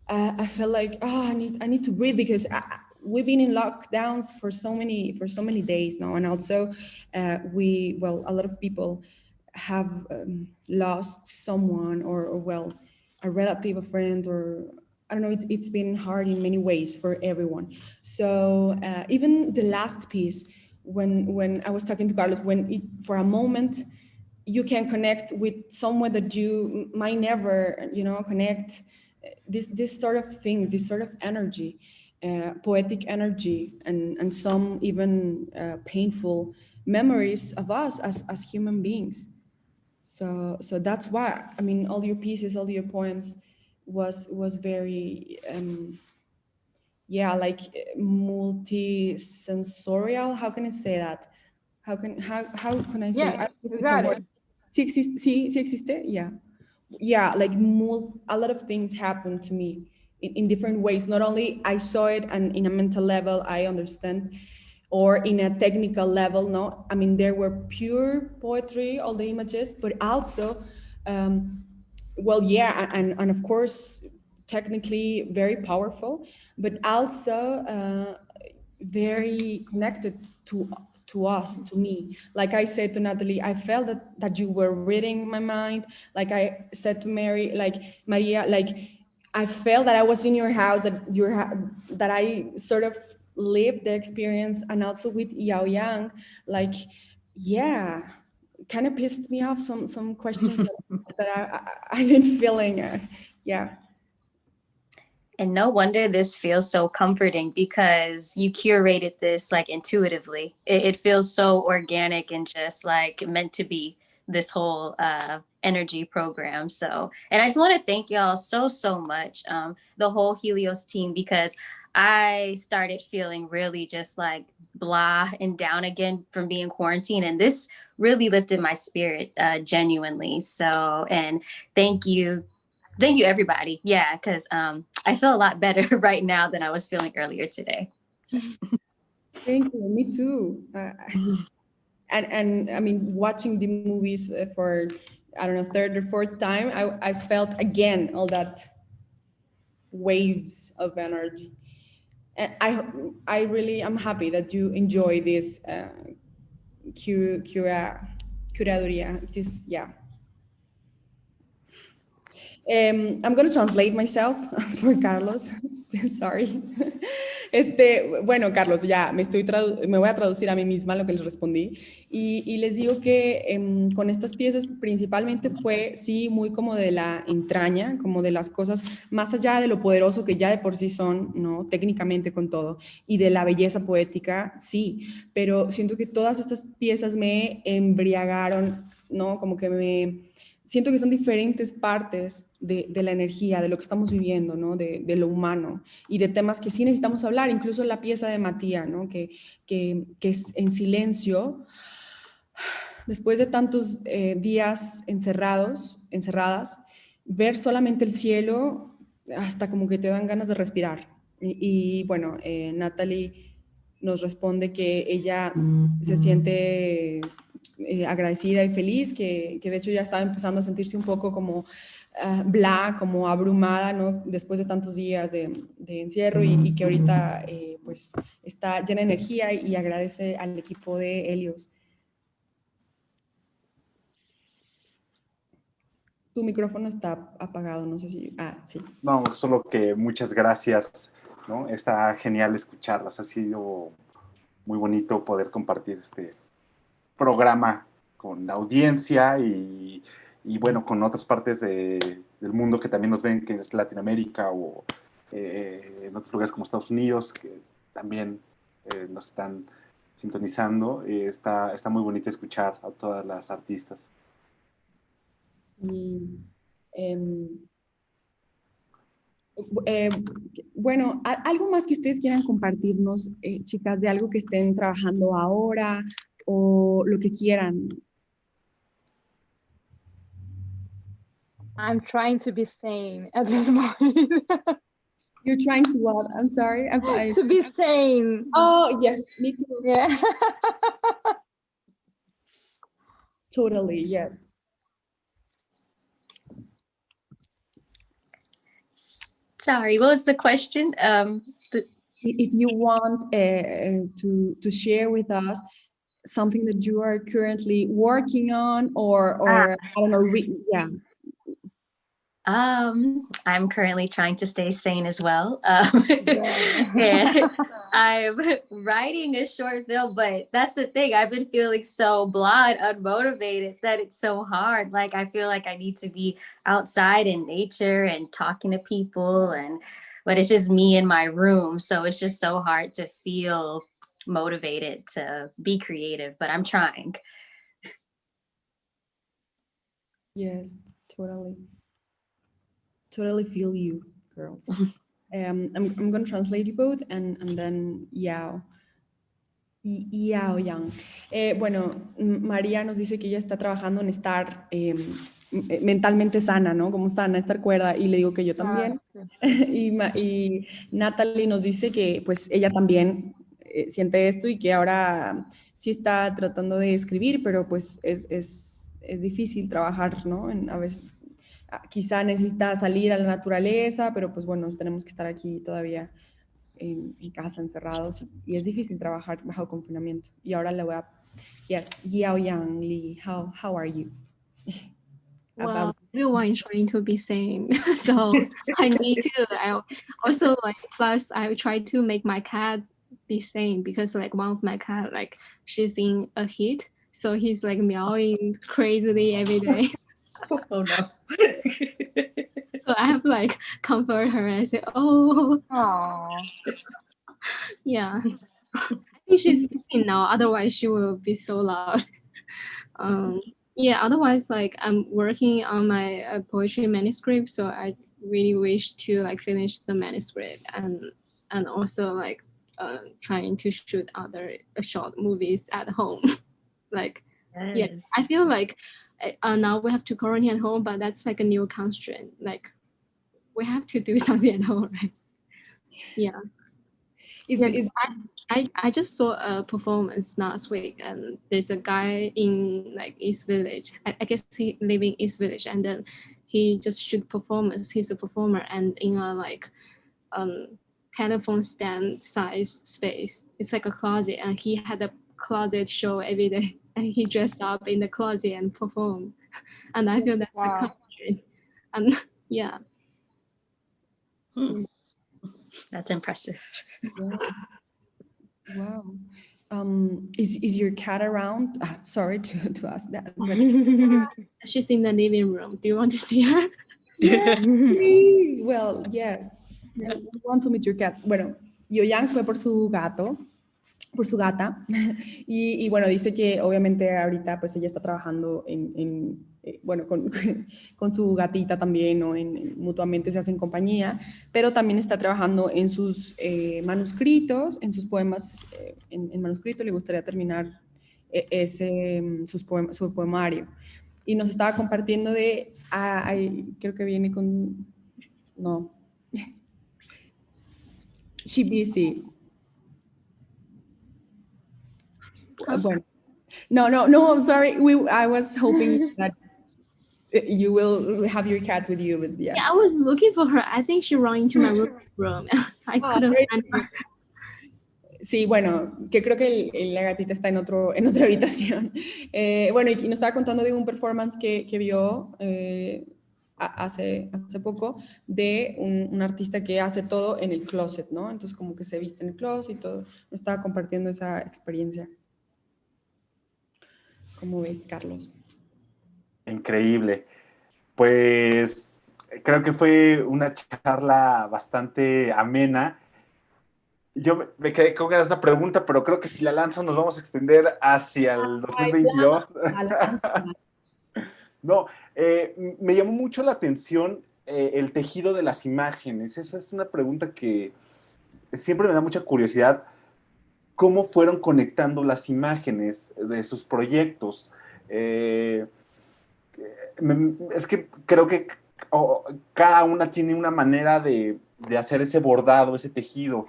I felt like, oh, I need to breathe because we've been in lockdowns for so many days now, and also a lot of people have lost someone or well, a relative, a friend, or I don't know, it's been hard in many ways for everyone. So even the last piece, when I was talking to Carlos, for a moment you can connect with someone that you might never, you know, connect. This sort of things, this sort of energy, poetic energy, and some even painful memories of us as human beings. So that's why, I mean, all your pieces, all your poems was very like multi-sensorial. How can I say that? How can I say? Yeah, I don't know if you it's a got word. it. Sí existe? Yeah, like a lot of things happened to me in different ways. Not only I saw it and in a mental level I understand, or in a technical level, no, I mean, there were pure poetry, all the images, but also and of course technically very powerful, but also very connected to us, to me. Like I said to Natalie, I felt that you were reading my mind. Like I said to Maria, like I felt that I was in your house, that I sort of lived the experience. And also with Jiaoyang, like, yeah, kind of pissed me off some questions that I've been feeling. Yeah. And no wonder this feels so comforting, because you curated this like intuitively. It feels so organic and just like meant to be, this whole energy program. So, and I just want to thank y'all so much, the whole Helios team, because I started feeling really just like blah and down again from being quarantined. And this really lifted my spirit genuinely. So, and thank you everybody. Yeah, because I feel a lot better right now than I was feeling earlier today. So. Thank you. Me too. And I mean, watching the movies for, I don't know, third or fourth time, I felt again all that waves of energy. And I really am happy that you enjoy this curaduría. This, yeah. I'm going to translate myself for Carlos. Sorry. Bueno, Carlos, ya me voy a traducir a mí misma lo que les respondí. Y les digo que con estas piezas principalmente fue, sí, muy como de la entraña, como de las cosas más allá de lo poderoso que ya de por sí son, ¿no? Técnicamente con todo, y de la belleza poética, sí. Pero siento que todas estas piezas me embriagaron, ¿no? Como que siento que son diferentes partes de la energía, de lo que estamos viviendo, ¿no? De lo humano y de temas que sí necesitamos hablar, incluso la pieza de Matías, ¿no? Que es en silencio, después de tantos días encerradas, ver solamente el cielo, hasta como que te dan ganas de respirar. Y bueno, Natalie nos responde que ella se siente agradecida y feliz, que de hecho ya estaba empezando a sentirse un poco como como abrumada, ¿no? Después de tantos días de encierro y que ahorita pues está llena de energía y agradece al equipo de Helios. Tu micrófono está apagado, no sé si... sí. No, solo que muchas gracias, ¿no? Está genial escucharlas, ha sido muy bonito poder compartir este programa con la audiencia y bueno, con otras partes del mundo que también nos ven, que es Latinoamérica o en otros lugares como Estados Unidos, que también nos están sintonizando. Está muy bonito escuchar a todas las artistas. Y, bueno, algo más que ustedes quieran compartirnos, chicas, de algo que estén trabajando ahora o lo que quieran. I'm trying to be sane at this moment. You're trying to what? I'm sorry. To be sane. Oh, yes, me too. Yeah. Totally, yes. Sorry, what was the question? If you want to share with us something that you are currently working on or I don't know, yeah. I'm currently trying to stay sane as well. Yeah. I'm writing a short film, but that's the thing. I've been feeling so blah and unmotivated that it's so hard. Like, I feel like I need to be outside in nature and talking to people, but it's just me in my room. So it's just so hard to feel motivated to be creative, but I'm trying. Yes, totally feel you, girls. I'm going to translate you both and then Jiaoyang. Bueno, María nos dice que ella está trabajando en estar mentalmente sana, ¿no? Como sana, estar cuerda, y le digo que yo también. Y Natalie nos dice que pues ella también siente esto y que ahora sí está tratando de escribir, pero pues es difícil trabajar, ¿no? A veces quizá necesita salir a la naturaleza, pero pues bueno, tenemos que estar aquí todavía en casa encerrados y es difícil trabajar bajo confinamiento. Y ahora le voy a... Yes, Jiaoyang Li, how are you? Well, everyone is trying to be sane, so I need to. I also plus I try to make my cat be sane because one of my cat she's in a heat, so he's meowing crazily every day. Oh no. So I have comfort her and say, oh. Aww. Yeah. I think she's sleeping now, otherwise she will be so loud. Yeah, otherwise I'm working on my poetry manuscript, so I really wish to finish the manuscript and also trying to shoot other short movies at home. Yes. Yeah, I feel now we have to quarantine at home, but that's a new constraint. We have to do something at home, right? Yeah. I just saw a performance last week, and there's a guy in East Village. I guess he lives in East Village, and then he just shoot performance. He's a performer, and in a telephone stand size space. It's like a closet, and he had a closet show every day, and he dressed up in the closet and performed. And I feel that's a country. And yeah. That's impressive. Wow. Is your cat around? Sorry to ask that. But... She's in the living room. Do you want to see her? Yes, please. Well, yes. I want to meet your cat. Bueno, Jiaoyang fue por su gato por su gata. Y bueno, dice que obviamente ahorita pues ella está trabajando bueno, con su gatita también, ¿no? Mutuamente se hacen compañía, pero también está trabajando en sus manuscritos, en sus poemas en manuscrito. Le gustaría terminar su poemario. Y nos estaba compartiendo creo que viene con, no, Shibisi. Bueno, no, I'm sorry. I was hoping that you will have your cat with you, but yeah. Yeah, I was looking for her. I think she ran into my room. I couldn't find her. Sí, bueno, que creo que la gatita está en otra habitación. Bueno, y nos estaba contando de un performance que vio hace poco de un artista que hace todo en el closet, ¿no? Entonces como que se viste en el closet y todo. Nos estaba compartiendo esa experiencia. ¿Cómo ves, Carlos? Increíble. Pues creo que fue una charla bastante amena. Yo me quedé con ganas de una pregunta, pero creo que si la lanzo nos vamos a extender hacia el 2022. No, me llamó mucho la atención el tejido de las imágenes. Esa es una pregunta que siempre me da mucha curiosidad. ¿Cómo fueron conectando las imágenes de sus proyectos? Es que creo que cada una tiene una manera de hacer ese bordado, ese tejido.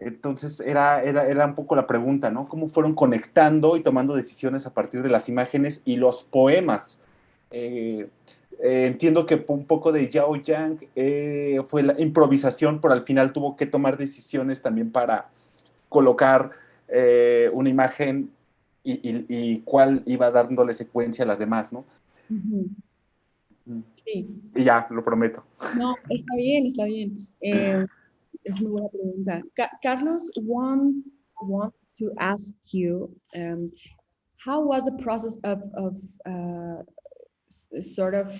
Entonces era un poco la pregunta, ¿no? ¿Cómo fueron conectando y tomando decisiones a partir de las imágenes y los poemas? Entiendo que un poco de Jiaoyang fue la improvisación, pero al final tuvo que tomar decisiones también para colocar una imagen y cuál iba dándole secuencia a las demás, ¿no? Sí. Y ya, lo prometo. No, está bien, está bien. Es muy buena pregunta. Carlos wants to ask you, how was the process of sort of,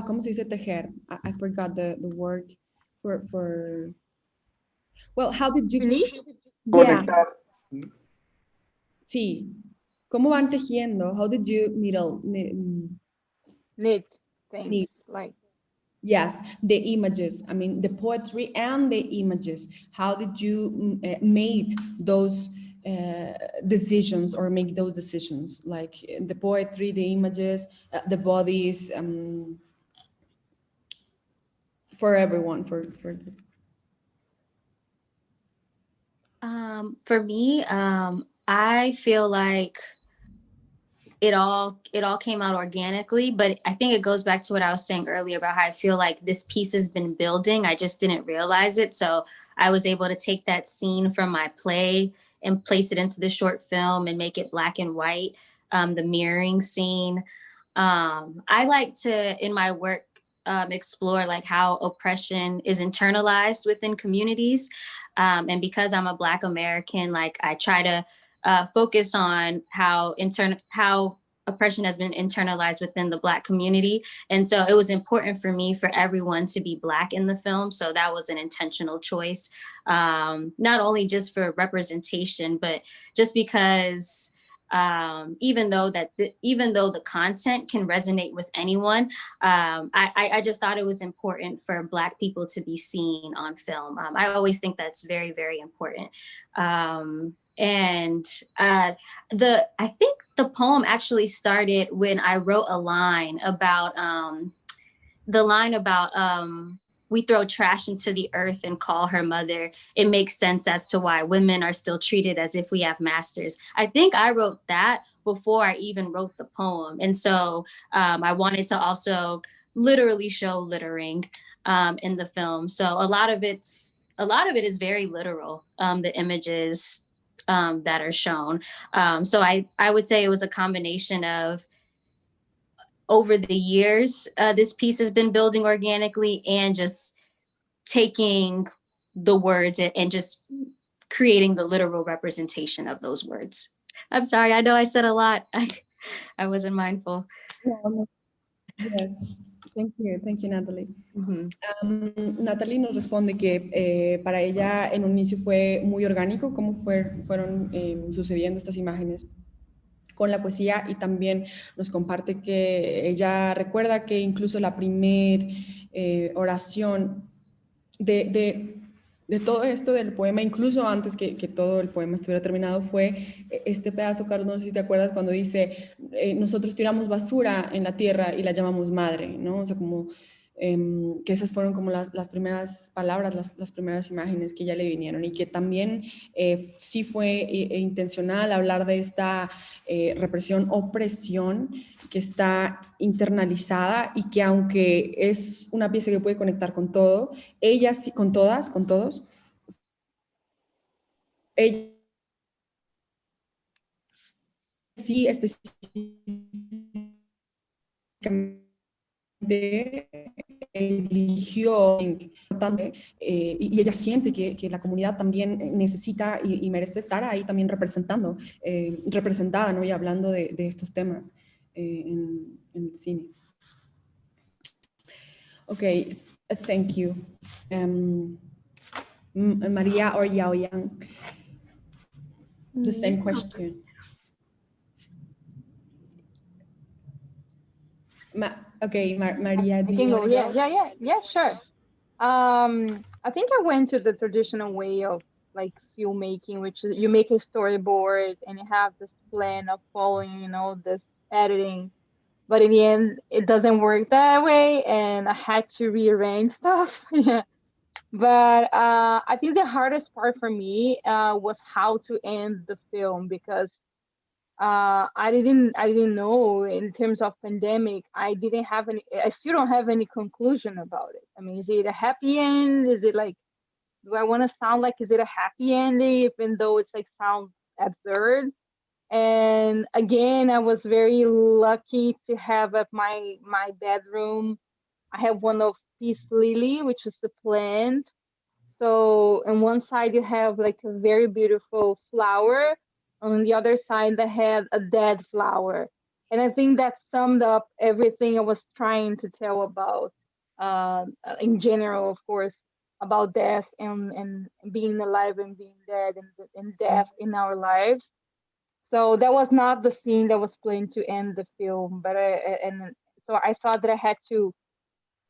¿cómo se dice tejer? I forgot the word for, well, how did you... Conectar. Yeah. Sí. ¿Cómo van tejiendo? How did you Knit things, knit. like... Yes, the images. I mean, the poetry and the images. How did you make those decisions or make those decisions? Like the poetry, the images, the bodies, for everyone. For me, I feel like it all came out organically, but I think it goes back to what I was saying earlier about how I feel like this piece has been building. I just didn't realize it. So I was able to take that scene from my play and place it into the short film and make it black and white, the mirroring scene. I like to, in my work, explore like how oppression is internalized within communities. And because I'm a Black American, like I try to focus on how oppression has been internalized within the Black community. And so it was important for me for everyone to be Black in the film. So that was an intentional choice, not only just for representation, but just because even though the content can resonate with anyone, I just thought it was important for Black people to be seen on film. I always think that's very, very important. And I think the poem actually started when I wrote a line about we throw trash into the earth and call her mother. It makes sense as to why women are still treated as if we have masters. I think I wrote that before I even wrote the poem. And so I wanted to also literally show littering in the film. So a lot of it is very literal, the images that are shown. So I would say it was a combination of, over the years, this piece has been building organically and just taking the words and just creating the literal representation of those words. I'm sorry, I know I said a lot. I wasn't mindful. Yes. Thank you, Natalie. Natalie nos responde que para ella en un inicio fue muy orgánico cómo fueron sucediendo estas imágenes con la poesía, y también nos comparte que ella recuerda que incluso la primer oración de todo esto del poema, incluso antes que todo el poema estuviera terminado, fue este pedazo, Carlos, no sé si te acuerdas, cuando dice, nosotros tiramos basura en la tierra y la llamamos madre, ¿no? O sea, como que esas fueron como las primeras palabras, las primeras imágenes que ya le vinieron, y que también sí fue intencional hablar de esta represión, opresión que está internalizada, y que aunque es una pieza que puede conectar con todo, ellas, con todas, con todos, ella sí específicamente eligió y ella siente que la comunidad también necesita y merece estar ahí también representada, ¿no? Y hablando de estos temas en el cine. Okay, thank you. Maria or Jiaoyang? The same question. Maria, do you want to go? Yeah, sure. I think I went to the traditional way of like filmmaking, which is you make a storyboard and you have this plan of following, you know, this editing. But in the end, it doesn't work that way, and I had to rearrange stuff. Yeah. But I think the hardest part for me was how to end the film, because I didn't know in terms of pandemic. I still don't have any conclusion about it. I mean, is it a happy end? Is it like, do I want to sound like, is it a happy ending, even though it's like sound absurd? And again, I was very lucky to have at my bedroom, I have one of peace lily, which is the plant. So on one side you have like a very beautiful flower, on the other side they had a dead flower. And I think that summed up everything I was trying to tell about, in general, of course, about death and being alive and being dead, and death in our lives. So that was not the scene that was planned to end the film, but so I thought that I had to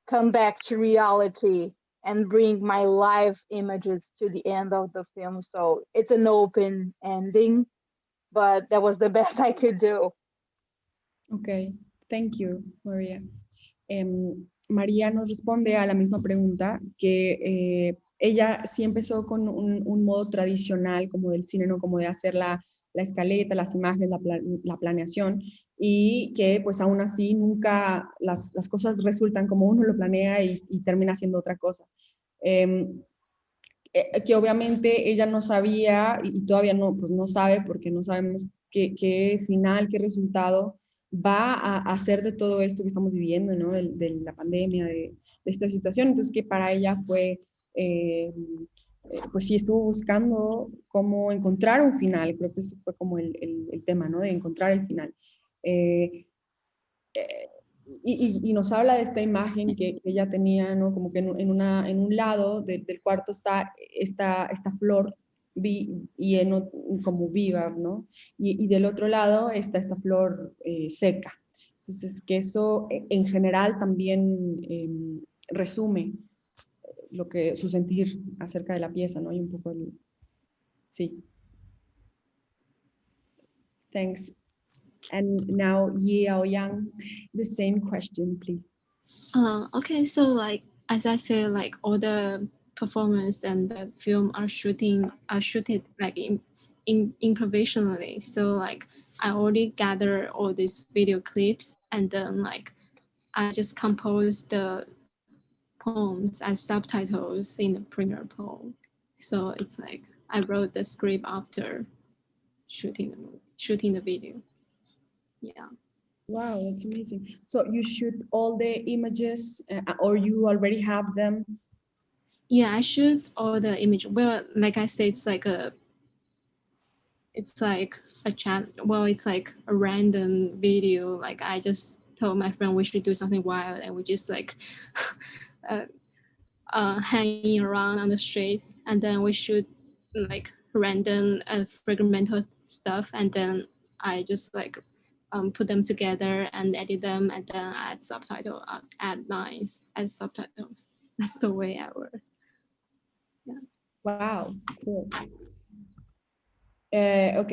come back to reality and bring my live images to the end of the film. So it's an open ending, but that was the best I could do. Okay, thank you, Maria. María nos responde a la misma pregunta, que ella sí empezó con un modo tradicional como del cine, ¿no? Como de hacer la escaleta, las imágenes, la planeación, y que pues aún así nunca las cosas resultan como uno lo planea y termina siendo otra cosa. Que obviamente ella no sabía y todavía no, pues no sabe, porque no sabemos qué final, qué resultado va a hacer de todo esto que estamos viviendo, ¿no? De la pandemia, de esta situación. Entonces que para ella fue, pues sí, estuvo buscando cómo encontrar un final. Creo que ese fue como el tema, ¿no? De encontrar el final. Y nos habla de esta imagen que ella tenía, ¿no? Como que en un lado del cuarto está esta flor como viva, ¿no? Y del otro lado está esta flor seca. Entonces, que eso en general también resume su sentir acerca de la pieza, ¿no? Y un poco sí. Thanks. And now Jiaoyang, the same question, please. Okay, so like as I said, like all the performance and the film are shooted like improvisationally. So like I already gathered all these video clips, and then like I just composed the poems as subtitles in the Premiere Pro. So it's like I wrote the script after shooting the video. Yeah. Wow, that's amazing. So you shoot all the images, or you already have them? Yeah, I shoot all the images. Well, like I said, it's like a chat. Well, it's like a random video. Like I just told my friend we should do something wild, and we just like hanging around on the street, and then we shoot like random fragmental stuff, and then I just like put them together and edit them, and then add subtitle, add lines, add subtitles. That's the way I work. Yeah. Wow, cool. Ok,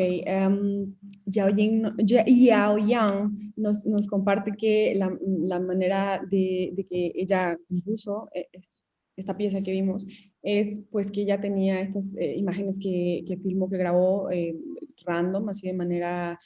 Jiaoyang nos comparte que la manera de que ella compuso esta pieza que vimos es pues que ella tenía estas imágenes que filmó, que grabó random, así de manera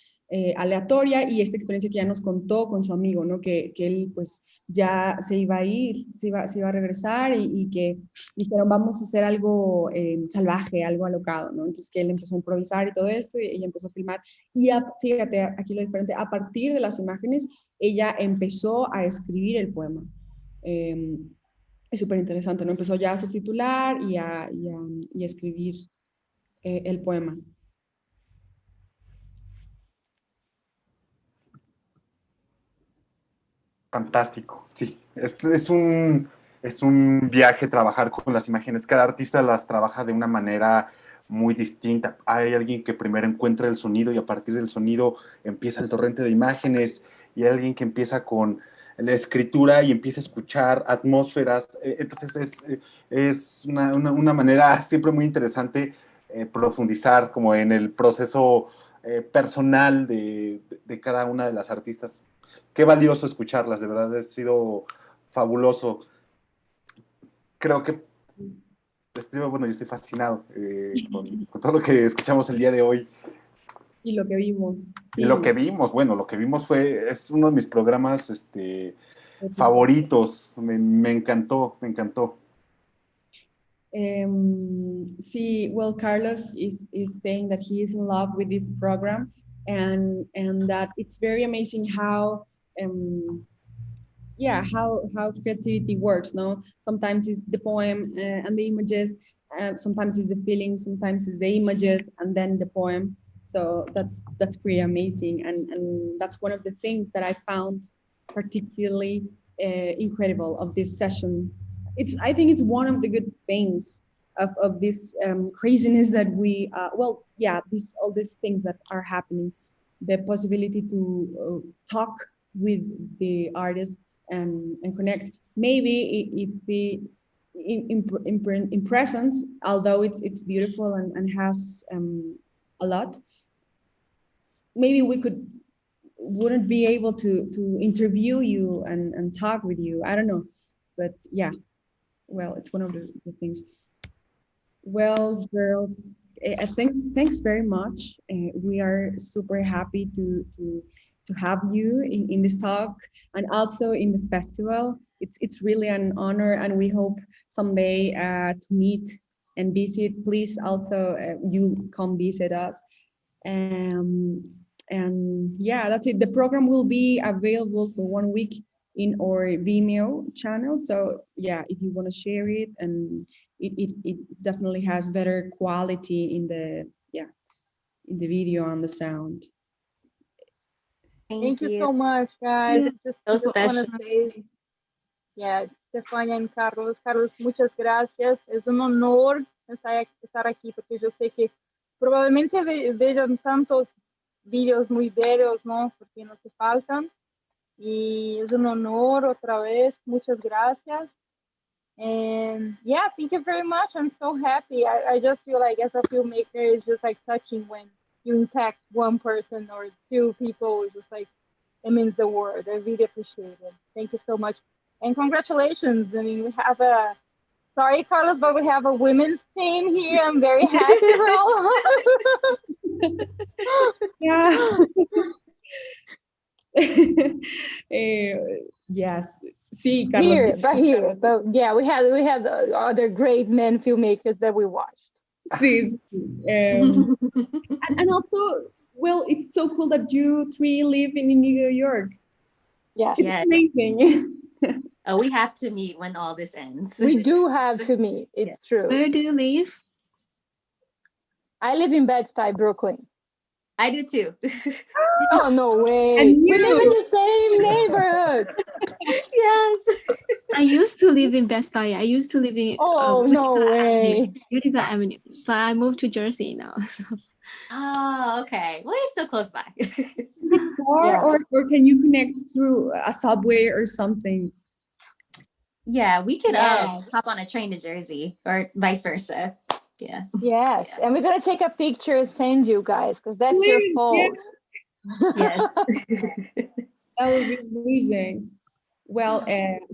aleatoria, y esta experiencia que ya nos contó con su amigo, ¿no? Que él pues ya se iba a ir, se iba a regresar y que dijeron vamos a hacer algo salvaje, algo alocado, ¿no? Entonces que él empezó a improvisar y todo esto y ella empezó a filmar y fíjate aquí lo diferente, a partir de las imágenes ella empezó a escribir el poema. Es súper interesante, ¿no? Empezó ya a subtitular y a escribir el poema. Fantástico, sí. Es un viaje trabajar con las imágenes. Cada artista las trabaja de una manera muy distinta. Hay alguien que primero encuentra el sonido y a partir del sonido empieza el torrente de imágenes, y hay alguien que empieza con la escritura y empieza a escuchar atmósferas. Entonces es una manera siempre muy interesante profundizar como en el proceso personal de cada una de las artistas. Qué valioso escucharlas, de verdad ha sido fabuloso. Creo que yo estoy fascinado con todo lo que escuchamos el día de hoy. Y lo que vimos. Sí. Y lo que vimos es uno de mis programas favoritos. Me encantó. See, well, Carlos is saying that he is in love with this program, and that it's very amazing how how creativity works. No, sometimes it's the poem and the images, sometimes it's the feeling, sometimes it's the images and then the poem. So that's pretty amazing, and that's one of the things that I found particularly incredible of this session. I think it's one of the good things of this craziness that we all these things that are happening, the possibility to talk with the artists and connect. Maybe if we in presence, although it's beautiful and has a lot, maybe we wouldn't be able to interview you and talk with you. I don't know, but yeah. Well, it's one of the things. Well, girls, I think thanks very much. We are super happy to have you in this talk and also in the festival. It's really an honor, and we hope someday to meet and visit. Please also you come visit us. And yeah, that's it. The program will be available for 1 week in our Vimeo channel. So yeah, if you want to share it, and it definitely has better quality in the video and the sound. Thank you so much, guys. Just so special. Yeah, Estefanía y Carlos. Carlos, muchas gracias. Es un honor estar aquí, porque yo sé que probablemente vean tantos videos muy bellos, ¿no? Porque nos faltan. Y es un honor otra vez. Muchas gracias. And yeah, thank you very much. I'm so happy. I just feel like as a filmmaker, it's just like touching when you impact one person or two people. It's just like, it means the world. I really appreciate it. Thank you so much. And congratulations. I mean, we have sorry, Carlos, but we have a women's team here. I'm very happy for all of us. Yeah. Yes. Sí, Carlos. But yeah, we had other great men filmmakers that we watched. Sí. And also, well, it's so cool that you three live in New York. Yeah, it's amazing. We have to meet when all this ends. We do have to meet. It's true. Where do you live? I live in Bed-Stuy, Brooklyn. I do too. Oh, no way. And We live in you. the same neighborhood. Yes. I used to live in Best-Stuy. I used to live in Oh, no way. Utica Avenue. But I moved to Jersey now. Oh, okay. Well, you're still close by. Is it far, Yeah. or can you connect through a subway or something? Yeah, we could Yes. hop on a train to Jersey or vice versa. Yeah. Yes. And we're going to take a picture and send you guys because that's your Please, fault. Yes. That would be amazing. Well,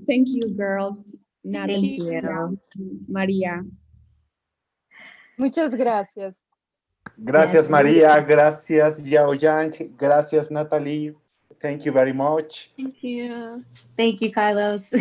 thank you, girls. Natalie, Thank you. Maria. Muchas gracias. Gracias, Yes. María. Gracias, Jiaoyang. Gracias, Natalie. Thank you very much. Thank you. Thank you, Carlos.